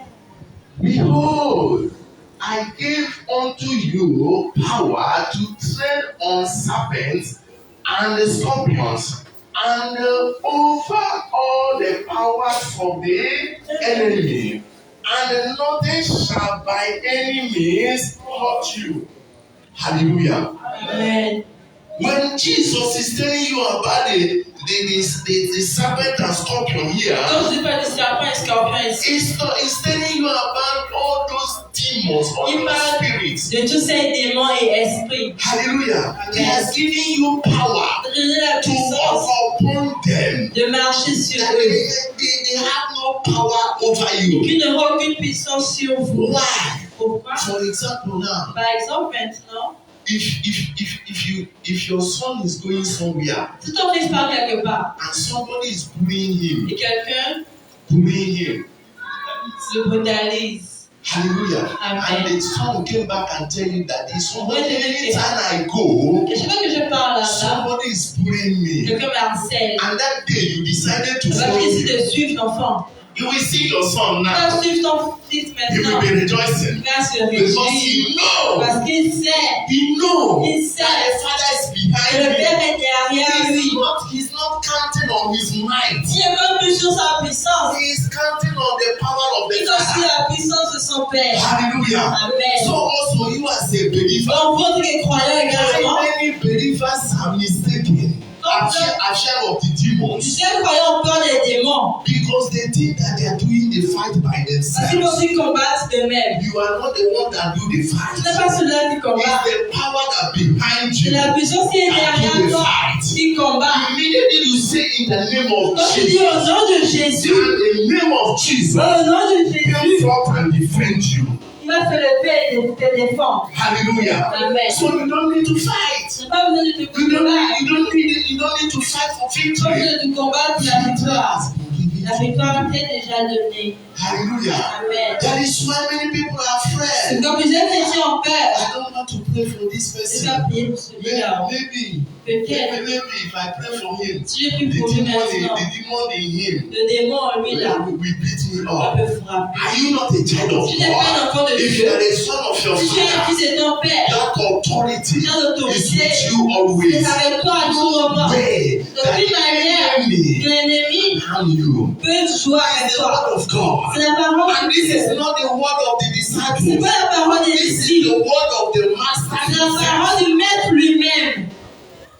S2: Behold, I give unto you power to tread on serpents and scorpions and over all the powers of the enemy, and nothing shall by any means hurt you. Hallelujah.
S3: Amen.
S2: When Jesus is telling you about the serpent and scorpion here,
S3: Quand je parle de serpent et scorpion ici,
S2: he's telling you about all those demons, all
S3: il
S2: those
S3: parle
S2: spirits.
S3: de tous ces démons et esprits.
S2: Hallelujah. He has given you power
S3: De donner la
S2: to
S3: puissance
S2: walk upon them.
S3: de marcher sur
S2: That
S3: eux.
S2: they have no power over you.
S3: Qu'ils n'auront aucune puissance sur vous.
S2: Why?
S3: Pourquoi?
S2: For example, now,
S3: Par exemple, maintenant,
S2: if your son is going somewhere
S3: si ton fils part quelque part
S2: and somebody is bullying him,
S3: et quelqu'un le brutalise,
S2: hallelujah,
S3: Amen.
S2: and the son came back and tell you that this somebody,
S3: Ouais,
S2: anytime I go,
S3: et chaque fois que je parle là-bas,
S2: somebody is bullying me,
S3: quelqu'un me harcèle.
S2: and that day you decided to
S3: Tu vas
S2: follow
S3: décider
S2: him.
S3: de suivre l'enfant.
S2: You will see your son
S3: Tu
S2: now.
S3: vas suivre ton fils
S2: You will
S3: maintenant.
S2: be
S3: Tu
S2: rejoicing
S3: vas se
S2: because
S3: réjouir.
S2: he knows.
S3: Parce qu'il sait
S2: He knows
S3: Il
S2: that the father is
S3: que
S2: behind
S3: le
S2: him.
S3: Père est derrière lui.
S2: He's not counting on his might.
S3: Il n'est pas plus sur sa puissance.
S2: He is counting on the power of
S3: Il
S2: the
S3: est aussi
S2: father.
S3: la puissance de son Père.
S2: Hallelujah.
S3: Amen.
S2: So also you as a believer,
S3: Donc, vous qui croyez également,
S2: many believers are mistaken. Afraid of the
S3: tu
S2: demons
S3: sais, croyants ont peur des démons.
S2: because they think that they are doing the fight by
S3: Parce qu'ils
S2: themselves.
S3: pensent qu'ils combattent d'eux-mêmes.
S2: You are not the one that do the
S3: Ce
S2: fight.
S3: n'est pas celui-là qui combat.
S2: It's the power that behind
S3: C'est
S2: you
S3: la puissance qui est
S2: that do
S3: derrière
S2: the
S3: toi
S2: fight.
S3: qui combat.
S2: Immediately you say in the name of
S3: Quand tu dis
S2: Jesus,
S3: au nom de Jésus,
S2: and the name of Jesus,
S3: au nom de
S2: come
S3: Jésus,
S2: forth and defend you.
S3: il va se lever et te défendre.
S2: Hallelujah.
S3: Amen.
S2: So you don't need to fight.
S3: Tu n'as pas besoin de te
S2: You
S3: combattre.
S2: don't need to fight for
S3: Tu n'as pas
S2: victory.
S3: besoin de te combattre pour la victoire.
S2: Has been given
S3: La
S2: to
S3: victoire
S2: you.
S3: t'est déjà donnée.
S2: Hallelujah.
S3: Amen.
S2: That is why many people are afraid.
S3: Quand plusieurs chrétiens ont peur,
S2: I don't want to pray for this
S3: je
S2: person.
S3: vais prier pour celui-là.
S2: Maybe
S3: Peut-être,
S2: if I pray for him,
S3: si je
S2: the
S3: prie pour lui
S2: demon
S3: maintenant,
S2: in him
S3: le démon en lui là,
S2: will beat me
S3: va
S2: up.
S3: me frapper.
S2: Are you not a child of
S3: Tu n'es pas un
S2: God?
S3: enfant de
S2: If
S3: Dieu.
S2: you are a son of your
S3: Si tu es un
S2: father,
S3: fils de ton père,
S2: that authority
S3: Cette autorité
S2: is with you
S3: c'est
S2: always.
S3: avec toi à tout moment.
S2: Way that
S3: D'aucune manière,
S2: enemy
S3: l'ennemi
S2: harm you.
S3: peut jouer avec
S2: It's the
S3: toi.
S2: word of God.
S3: C'est la parole
S2: And
S3: de
S2: this is
S3: Dieu.
S2: not the word of the
S3: C'est
S2: disciples.
S3: pas la parole des
S2: This is
S3: disciples.
S2: the word of the master
S3: C'est la
S2: himself.
S3: parole du maître lui-même.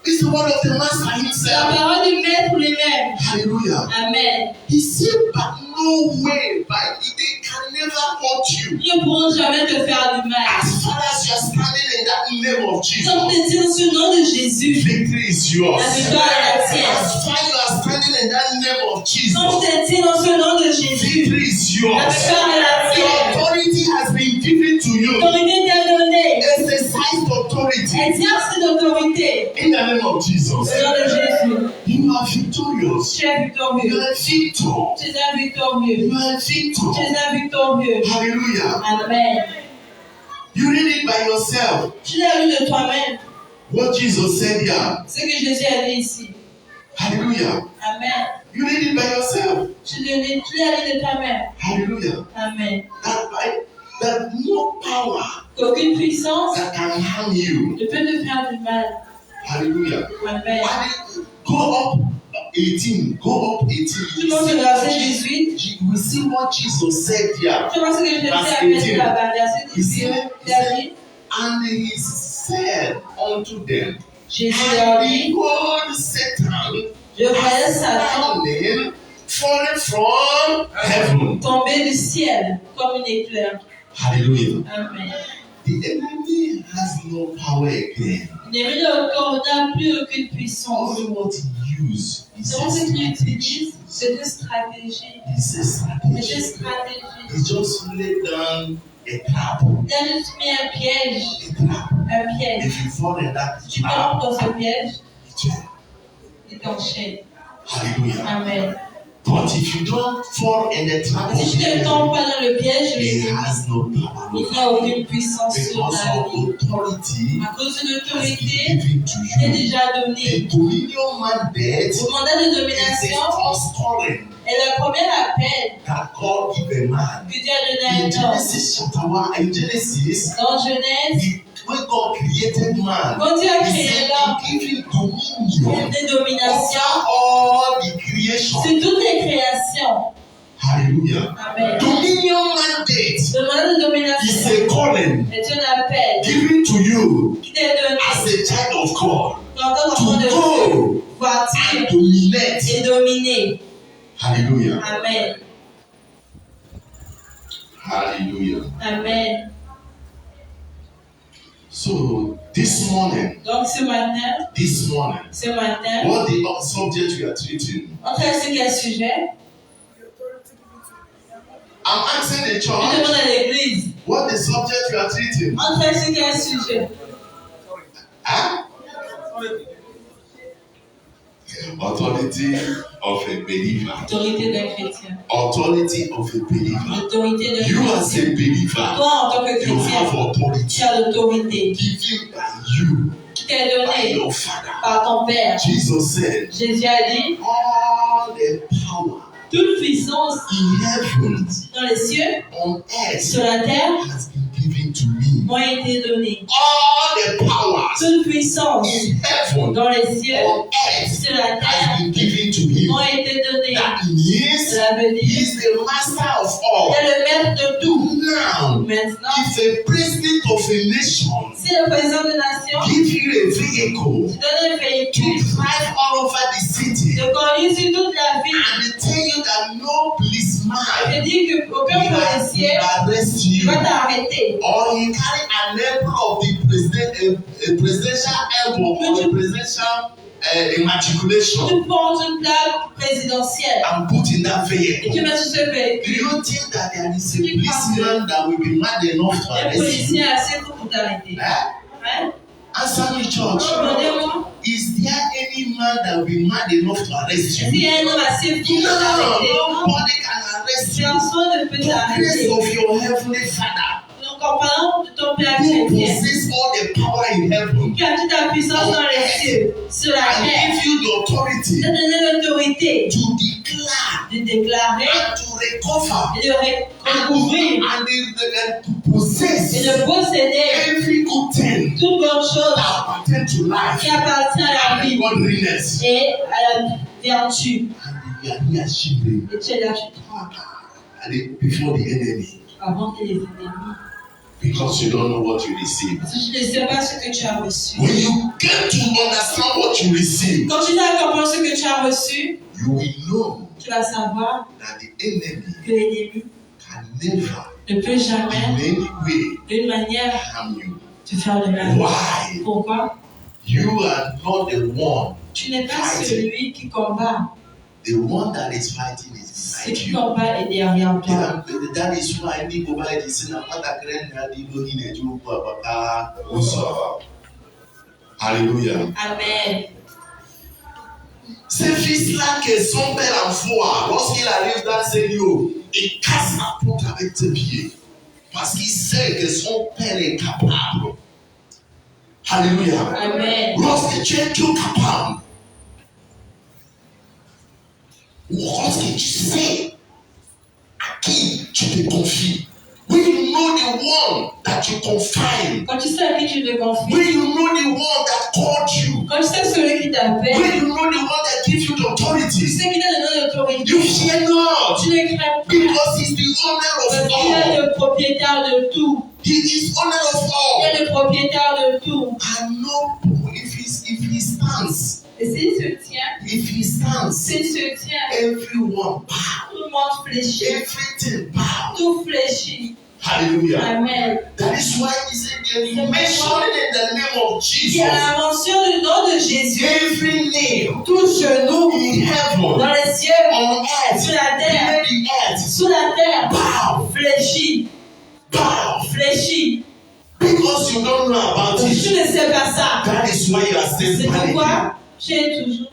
S2: It's the word of the master
S3: C'est la
S2: himself.
S3: parole du maître lui-même.
S2: Hallelujah.
S3: Amen.
S2: He said, but no way, but they can never hurt you.
S3: Ils ne pourront jamais te faire du mal.
S2: As far as you are standing in that name of Jesus,
S3: Quand tu es sur le nom de Jésus,
S2: victory is yours.
S3: la victoire est la tienne.
S2: As far as you are standing in that name of Jesus,
S3: Quand tu es dans ce nom de Jésus,
S2: victory is
S3: la
S2: yours.
S3: victoire est la
S2: The
S3: tienne.
S2: authority has been given to you.
S3: L'autorité t'est donnée.
S2: Exercise authority
S3: Exerce cette autorité.
S2: in the name of Jesus.
S3: Au nom de Jésus.
S2: You are victorious.
S3: Tu es
S2: You
S3: victorieux.
S2: are victor.
S3: Tu es un victorieux.
S2: You are victor.
S3: Tu es un victorieux.
S2: Hallelujah.
S3: Amen.
S2: You read it by yourself.
S3: Tu l'as lu de toi-même.
S2: What Jesus said here.
S3: Ce que Jésus a dit ici.
S2: Hallelujah.
S3: Amen.
S2: You read it by yourself.
S3: Tu l'as lu de toi-même.
S2: Hallelujah.
S3: Amen.
S2: That no power
S3: Qu'aucune puissance
S2: that can harm you.
S3: ne peut te faire du mal.
S2: Hallelujah.
S3: Amen.
S2: And go up 18. Go up 18.
S3: Tu montes le verset 18.
S2: We see what Jesus said here.
S3: Tu vois ce que Jésus a fait là-bas. Verset 18. Il a dit,
S2: And he said unto them,
S3: Jésus leur dit,
S2: behold, Satan
S3: je voyais Satan
S2: falling from heaven.
S3: tomber du ciel comme une éclair.
S2: Hallelujah.
S3: Amen.
S2: The enemy has no power again.
S3: L'ennemi n'a plus aucune puissance.
S2: Only what he uses is
S3: C'est
S2: a
S3: ce qu'il
S2: strategy.
S3: utilise, c'est une stratégie.
S2: It's a
S3: C'est une
S2: strategy.
S3: stratégie.
S2: He just laid down a trap.
S3: Il a juste mis un piège.
S2: A trap.
S3: Un piège.
S2: If you fall in that
S3: Tu
S2: trap,
S3: tombes dans ce piège,
S2: it
S3: il t'enchaîne.
S2: hallelujah.
S3: Amen.
S2: But if you don't fall in the trap
S3: Si
S2: of
S3: tu
S2: the
S3: ne tombes
S2: enemy,
S3: pas dans le piège,
S2: he has no power
S3: il
S2: over
S3: n'a aucune puissance sur
S2: because
S3: ta
S2: of
S3: vie.
S2: authority
S3: À cause de
S2: has been
S3: l'autorité
S2: given to
S3: qui est
S2: you.
S3: déjà donnée.
S2: The dominion mandate
S3: Le mandat de
S2: is the
S3: domination
S2: first calling
S3: est le premier appel
S2: that God give a man.
S3: que Dieu a donné à
S2: In
S3: un homme.
S2: Genesis chapter 1, in Genesis,
S3: Dans Genèse,
S2: when God created man,
S3: quand Dieu a
S2: he
S3: créé
S2: said
S3: l'homme,
S2: he gave him
S3: il
S2: dominion
S3: a des dominations
S2: over all the creation.
S3: sur toutes les créations.
S2: Hallelujah.
S3: Amen.
S2: Dominion mandate
S3: Le mandat de
S2: is
S3: domination
S2: a calling
S3: est un appel
S2: given to you
S3: qui t'est donné
S2: as a child of God
S3: en tant qu'enfant de
S2: to
S3: Dieu,
S2: go
S3: partir
S2: and dominate.
S3: et dominer.
S2: Hallelujah.
S3: Amen.
S2: Hallelujah.
S3: Amen.
S2: So this morning,
S3: Donc ce matin,
S2: what the subject we are treating,
S3: on traite sur quel sujet?
S2: I'm asking the
S3: Je demande
S2: church
S3: à l'église.
S2: what the subject we are treating.
S3: On traite sur quel sujet?
S2: Huh? Authority of a believer.
S3: Autorité d'un chrétien.
S2: Authority of a believer.
S3: L'autorité d'un
S2: You as a
S3: chrétien.
S2: believer,
S3: Toi, en tant que
S2: you have
S3: chrétien, tu
S2: authority
S3: as l'autorité
S2: given by you,
S3: qui t'est
S2: by
S3: donnée
S2: your Father.
S3: par ton Père.
S2: Jesus said,
S3: Jésus a dit,
S2: all the power
S3: toute puissance
S2: in heaven,
S3: dans les cieux,
S2: on earth,
S3: sur la terre,
S2: has been given to me.
S3: m'ont été données.
S2: All the powers
S3: Toute puissance
S2: in heaven,
S3: dans les cieux,
S2: on earth,
S3: sur la
S2: has
S3: terre,
S2: been given to him.
S3: m'ont été données.
S2: That means
S3: Cela veut
S2: he
S3: dire
S2: is the master of all.
S3: qu'il est le maître de tout.
S2: Now,
S3: Maintenant,
S2: if a president of a nation
S3: si le président de nation
S2: give you a vehicle
S3: te donne un
S2: to
S3: véhicule
S2: drive all over the city
S3: de conduire sur toute la ville,
S2: and they tell you that no policeman
S3: je dis qu'aucun policier
S2: will arrest you,
S3: va t'arrêter.
S2: or you carry an emblem of the president, a presidential emblem or a presidential immatriculation
S3: Tu prends une plaque présidentielle
S2: and put in that
S3: et
S2: vehicle.
S3: tu mets sur ce
S2: Do
S3: véhicule.
S2: you think that there is a policeman that will be mad enough to
S3: Un
S2: arrest you?
S3: policier assez fort pour t'arrêter. Hein?
S2: Answer me, church.
S3: Demandez-moi,
S2: Is there any man that will be mad enough to arrest
S3: est-ce qu'il y
S2: you?
S3: a un homme assez fort pour t'arrêter?
S2: No, nobody can arrest you.
S3: Personne ne peut
S2: The grace
S3: t'arrêter.
S2: of your heavenly Father,
S3: Donc en parlant de ton Père
S2: who
S3: chrétien,
S2: possesses all the power in heaven,
S3: qui a toute la puissance dans les cieux, sur la
S2: and
S3: terre,
S2: give you the authority
S3: te donner l'autorité
S2: to declare
S3: de déclarer
S2: and to recover
S3: et de recouvrir
S2: and to possess
S3: et de posséder
S2: every good thing
S3: toute bonne chose
S2: that pertains to life
S3: qui appartient à la
S2: and
S3: vie
S2: godliness.
S3: et à la vertu.
S2: And you are here shivering
S3: Et tu es là, tu
S2: before the enemy
S3: avant les ennemis.
S2: because you don't know what you receive.
S3: Parce que tu ne sais pas ce que tu as reçu.
S2: When you get to understand what you receive,
S3: Quand tu vas comprendre ce que tu as reçu,
S2: you will know
S3: tu vas savoir
S2: that the enemy
S3: que l'ennemi
S2: can never
S3: ne peut
S2: in
S3: jamais,
S2: any way
S3: d'une manière,
S2: harm you.
S3: te faire de mal.
S2: Why?
S3: Pourquoi?
S2: You are not the one.
S3: Tu n'es pas celui qui combat.
S2: The one that is fighting is
S3: Ce
S2: behind
S3: qui
S2: you.
S3: combat est derrière toi.
S2: Yeah, that is why ndị Igbo bụ ji si na nwatakịrị nna dị ilu niile eji okwu agbata ụzọ. Hallelujah.
S3: Amen.
S2: Ses fils là que son père envoie, lorsqu'il arrive dans ces lieux, il casse la porte avec ses pieds. Parce qu'il sait que son père est capable. Alléluia.
S3: Amen.
S2: Lorsque tu es tout capable, lorsque tu sais à qui tu te confies, when you know the one that you confide,
S3: Quand tu sais à qui tu te confies,
S2: when you know the one that called you,
S3: quand tu sais celui qui t'appelle,
S2: when you know the one that gives you the
S3: tu
S2: authority,
S3: sais qu'il a donné l'autorité,
S2: you fear not.
S3: tu ne crains pas.
S2: Because he's the owner
S3: Parce
S2: of
S3: qu'il est
S2: all.
S3: le propriétaire de tout.
S2: He is owner of
S3: Il
S2: all.
S3: est le propriétaire de tout.
S2: And no, if he stands,
S3: Et s'il se tient,
S2: s'il se tient, everyone bow.
S3: tout le monde fléchit.
S2: Everything bow.
S3: Tout fléchit.
S2: Hallelujah.
S3: Amen.
S2: That is why he said they mentioned in the name of
S3: Il y a
S2: Jesus.
S3: la mention du nom de Jésus.
S2: Every name
S3: Tout genou
S2: in heaven,
S3: dans les cieux,
S2: on earth,
S3: sur la terre,
S2: beneath the earth,
S3: sous la terre,
S2: bow,
S3: fléchit,
S2: bow.
S3: fléchit.
S2: Because you don't know about
S3: Donc, tu
S2: it.
S3: ne sais pas ça.
S2: That is why you are still
S3: C'est
S2: panicking.
S3: pourquoi tu es toujours,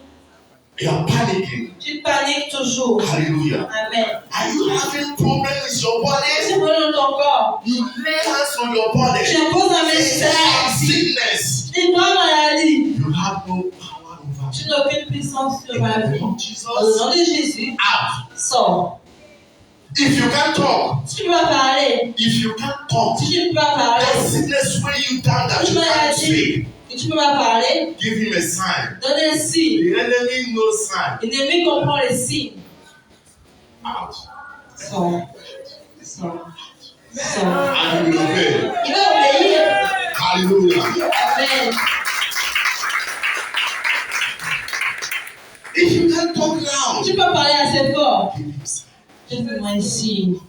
S2: You are panicking.
S3: tu paniques toujours.
S2: Hallelujah.
S3: Amen.
S2: Are you having problem with your
S3: Tu
S2: body?
S3: prends ton corps.
S2: You lay hands on your body.
S3: Tu imposes un
S2: Say,
S3: message.
S2: sickness.
S3: Tu prends maladie.
S2: You have no power over
S3: Tu
S2: it.
S3: n'as aucune puissance sur
S2: In
S3: ma
S2: the
S3: vie.
S2: name of
S3: Au
S2: Jesus.
S3: nom de Jésus,
S2: Out.
S3: sors.
S2: If you can't talk,
S3: Si tu peux pas parler,
S2: if you can't talk,
S3: si tu ne peux pas parler,
S2: that sickness weigh you down that
S3: tu
S2: you can't
S3: maladie
S2: speak.
S3: et tu ne peux pas parler,
S2: Give him a sign.
S3: donne un signe.
S2: The enemy knows sign.
S3: L'ennemi comprend les signes.
S2: Out.
S3: Sors.
S2: And he will obey.
S3: Il va obéir.
S2: Hallelujah.
S3: Amen.
S2: If you can't talk loud,
S3: Tu peux parler assez fort.
S2: give him sign.
S3: Fais-moi un signe.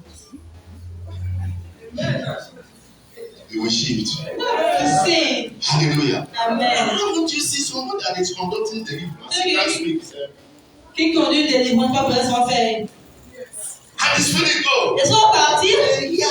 S2: He will shift.
S3: Signe.
S2: Hallelujah.
S3: Amen.
S2: Haven't you seen someone that is conducting deliverance last week?
S3: Qui conduit des délivrance pas pour laisser faire.
S2: And the spirit go.
S3: Ils sont partis.
S2: Yeah,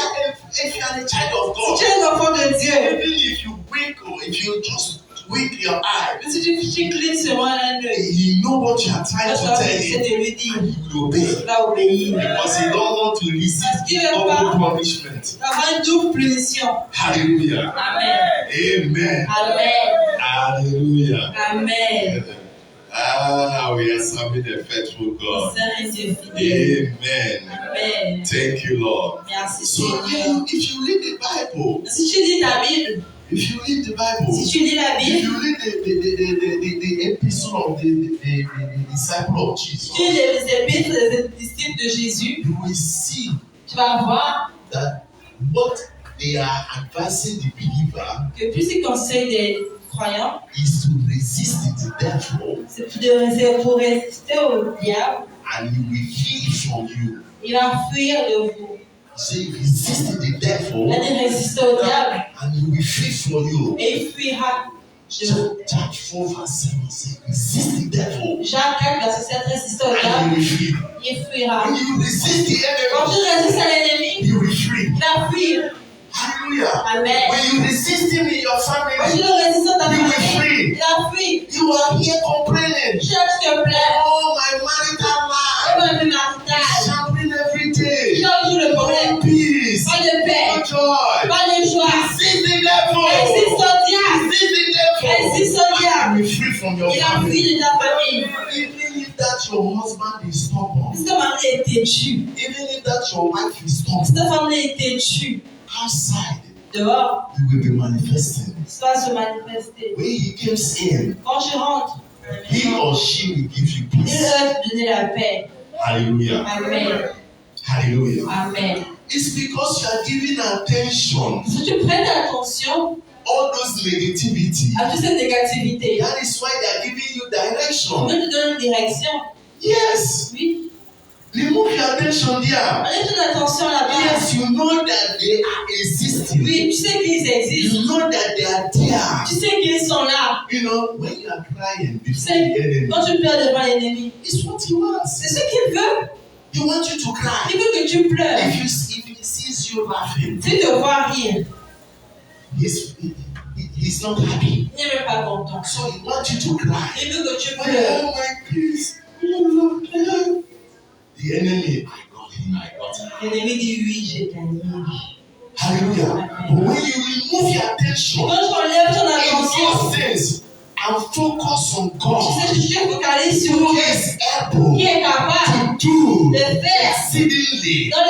S2: if you are a child of God,
S3: Si tu es un enfant de Dieu,
S2: even if you wink or if you just wink your eye,
S3: si tu cliques sur un œil,
S2: you know what you are trying
S3: parce
S2: to
S3: que
S2: tell
S3: c'est
S2: him.
S3: de lui dire,
S2: You will obey.
S3: il va obéir.
S2: Because he don't want to receive double punishment.
S3: Avoir une double punition.
S2: Hallelujah.
S3: Amen.
S2: Amen.
S3: Amen.
S2: Hallelujah.
S3: Amen.
S2: We are serving a faithful God.
S3: C'est un Dieu fidèle.
S2: Amen.
S3: Amen.
S2: Thank you, Lord.
S3: Merci
S2: So
S3: Seigneur.
S2: if you read the Bible,
S3: Si tu lis ta Bible,
S2: if you read the Bible,
S3: si tu lis la
S2: if
S3: Bible,
S2: you read the epistle of the disciple of Jesus,
S3: tu lis les épîtres des disciples de Jésus,
S2: you will see
S3: tu vas voir
S2: that what they are advising the believer
S3: que plus ils conseillent des croyants,
S2: is to resist the devil,
S3: c'est pour résister au diable,
S2: and he will flee from you.
S3: il va fuir de vous.
S2: So you resist the devil,
S3: Il a dit résister au diable
S2: and he will flee from you.
S3: et il fuira de vous.
S2: So Jack 4 verse 7 says, resist the devil,
S3: Jacques 4, verset 7, résister au
S2: and
S3: diable,
S2: he will flee.
S3: il fuira.
S2: When you resist the
S3: Quand tu
S2: enemy,
S3: résistes à l'ennemi,
S2: he will flee.
S3: il va fuir.
S2: Hallelujah.
S3: Amen.
S2: When you resist him in your
S3: Quand tu
S2: family,
S3: le résistes à ta
S2: you will
S3: famille,
S2: flee.
S3: il va fuir.
S2: You are here complaining.
S3: Cherche te plaît.
S2: Oh, my marital life.
S3: Comme un maritage.
S2: Champagne every day.
S3: Chaque jour le
S2: No
S3: problème.
S2: peace.
S3: Pas de
S2: No
S3: paix.
S2: joy.
S3: Pas de joie.
S2: Resist the devil.
S3: Résiste au diable.
S2: Resist the devil.
S3: Résiste au diable.
S2: You will free from your
S3: Il a
S2: family.
S3: fui de ta famille.
S2: Even if that your husband is stubborn.
S3: Si ta mari est têtue,
S2: Even if that your wife is
S3: si
S2: stubborn.
S3: ta femme est têtue,
S2: Outside,
S3: dehors,
S2: you will be manifesting.
S3: ça va se manifester.
S2: When he comes in,
S3: Quand je rentre,
S2: he or she will give you
S3: il
S2: peace.
S3: va te donner la paix.
S2: Hallelujah.
S3: Amen.
S2: Hallelujah.
S3: Amen.
S2: It's because you are giving attention
S3: Si tu prêtes attention
S2: all those negativity.
S3: à toute cette négativité,
S2: That is why they are giving you
S3: on
S2: direction.
S3: veut te donner une direction.
S2: Yes.
S3: Oui.
S2: Remove your attention there.
S3: Enlève ton attention là-bas.
S2: Yes, you know that they are existing.
S3: Oui, tu sais qu'ils existent.
S2: You know that they are there.
S3: Tu sais qu'ils sont là.
S2: You know, when you are crying
S3: Tu
S2: before
S3: sais,
S2: the enemy,
S3: quand tu pleures devant l'ennemi,
S2: it's what he wants.
S3: c'est ce qu'il veut.
S2: He wants you to cry.
S3: Il veut que tu pleures.
S2: If he sees you laughing,
S3: S'il te voit rire,
S2: he's not happy.
S3: il n'est même pas content.
S2: So he wants you to cry.
S3: Il veut que tu pleures.
S2: Oh my peace. Oh Lord. The enemy, I got him, I got her.
S3: L'ennemi dit oui, j'ai gagné.
S2: Hallelujah. But when you remove your attention
S3: Quand tu enlèves ton
S2: in
S3: attention,
S2: those things and focus on
S3: tu
S2: God,
S3: sais que tu te focalises sur
S2: who
S3: Dieu
S2: is able
S3: qui est capable
S2: to do
S3: de faire
S2: exceedingly
S3: dans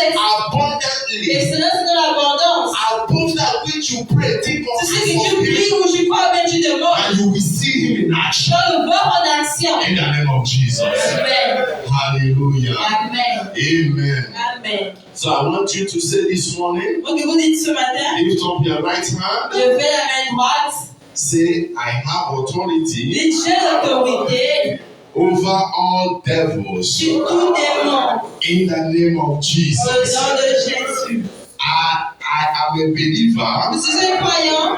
S2: abundantly
S3: l'excellence de l'abondance.
S2: above that which you pray, think
S3: Tu
S2: of
S3: sais que tu
S2: him,
S3: pries ou tu crois, mais tu demandes.
S2: and you will see him in action
S3: Tu vas le voir en action.
S2: in the name of Jesus.
S3: Amen.
S2: Hallelujah.
S3: Amen.
S2: Amen.
S3: Amen.
S2: So I want you to say this morning,
S3: Donc vous dites ce matin,
S2: lift up your right hand,
S3: je fais la main droite.
S2: say, I have authority
S3: Dites, j'ai l'autorité
S2: over all devils
S3: sur tout démon.
S2: in the name of
S3: Au
S2: Jesus.
S3: nom de Jésus.
S2: I am a believer.
S3: Je suis un croyant.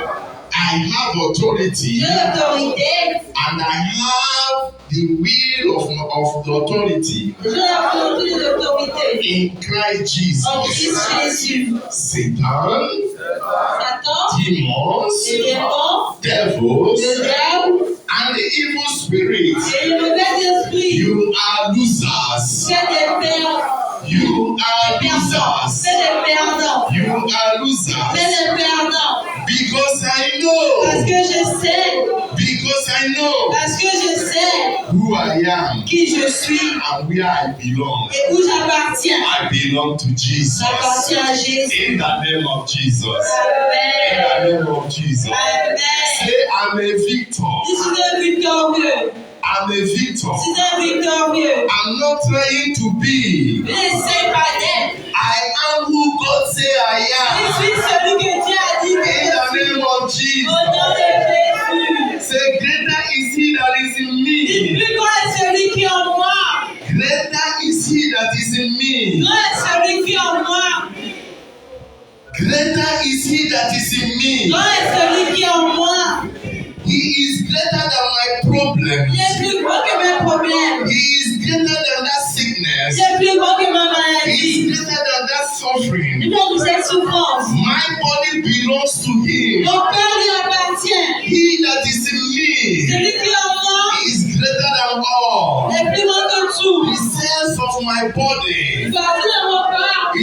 S2: I have authority
S3: J'ai l'autorité.
S2: and I have the will of the authority
S3: J'ai la volonté de l'autorité.
S2: in Christ
S3: En Christ
S2: Jesus.
S3: Jésus.
S2: Satan,
S3: Satan, les
S2: demons,
S3: démons,
S2: devils,
S3: le diable
S2: and the evil spirits,
S3: et le mauvais esprit.
S2: you are losers.
S3: C'est des perdants.
S2: You are losers.
S3: C'est des perdants.
S2: You are
S3: C'est
S2: losers.
S3: des perdants.
S2: Because I
S3: Parce
S2: know.
S3: que je sais.
S2: Because I know
S3: Parce que je sais
S2: who I am
S3: qui je suis
S2: and where I belong.
S3: et où j'appartiens.
S2: I belong to Jesus.
S3: J'appartiens à Jésus.
S2: In the name of Jesus. In
S3: Amen.
S2: the name of Jesus.
S3: Amen.
S2: Say, I'm a victor.
S3: Je suis un victorieux.
S2: I'm a victor.
S3: C'est un victorieux.
S2: I'm not trying to be.
S3: N'essaye pas d'être.
S2: I am who God say I
S3: Je
S2: am.
S3: suis celui que Dieu a dit que
S2: In the
S3: je suis.
S2: name of
S3: Au
S2: Jesus.
S3: nom de Jésus.
S2: Say, greater is he that is in
S3: Dites
S2: me.
S3: plus grand est celui qui est en moi.
S2: Greater is he that is in me.
S3: Grand est celui qui est en moi.
S2: Greater is he that is in me.
S3: Grand est celui qui est en moi.
S2: He is greater than my problems.
S3: Il est plus grand que mes problèmes.
S2: He is greater than that sickness.
S3: Il est plus grand que ma
S2: He is
S3: maladie.
S2: greater than that suffering.
S3: Il est plus cette souffrance.
S2: My body belongs to him.
S3: Mon cœur lui appartient.
S2: He that is in me
S3: Celui qui est en moi
S2: is greater than all.
S3: est plus grand que
S2: The
S3: tout.
S2: cells of my body
S3: Une partie de mon corps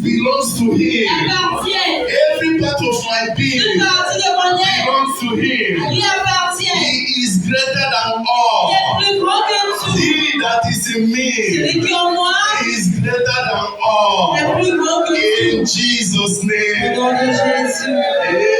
S2: belongs to him.
S3: appartient.
S2: Every part of my
S3: Une
S2: being
S3: partie de mon être
S2: belongs to him.
S3: lui appartient.
S2: He is greater than
S3: Il
S2: all.
S3: est plus grand que tout.
S2: He that is in me
S3: Celui qui est en moi
S2: is greater than all.
S3: est plus grand que tout.
S2: In Jesus'
S3: Au
S2: name.
S3: nom de Jésus.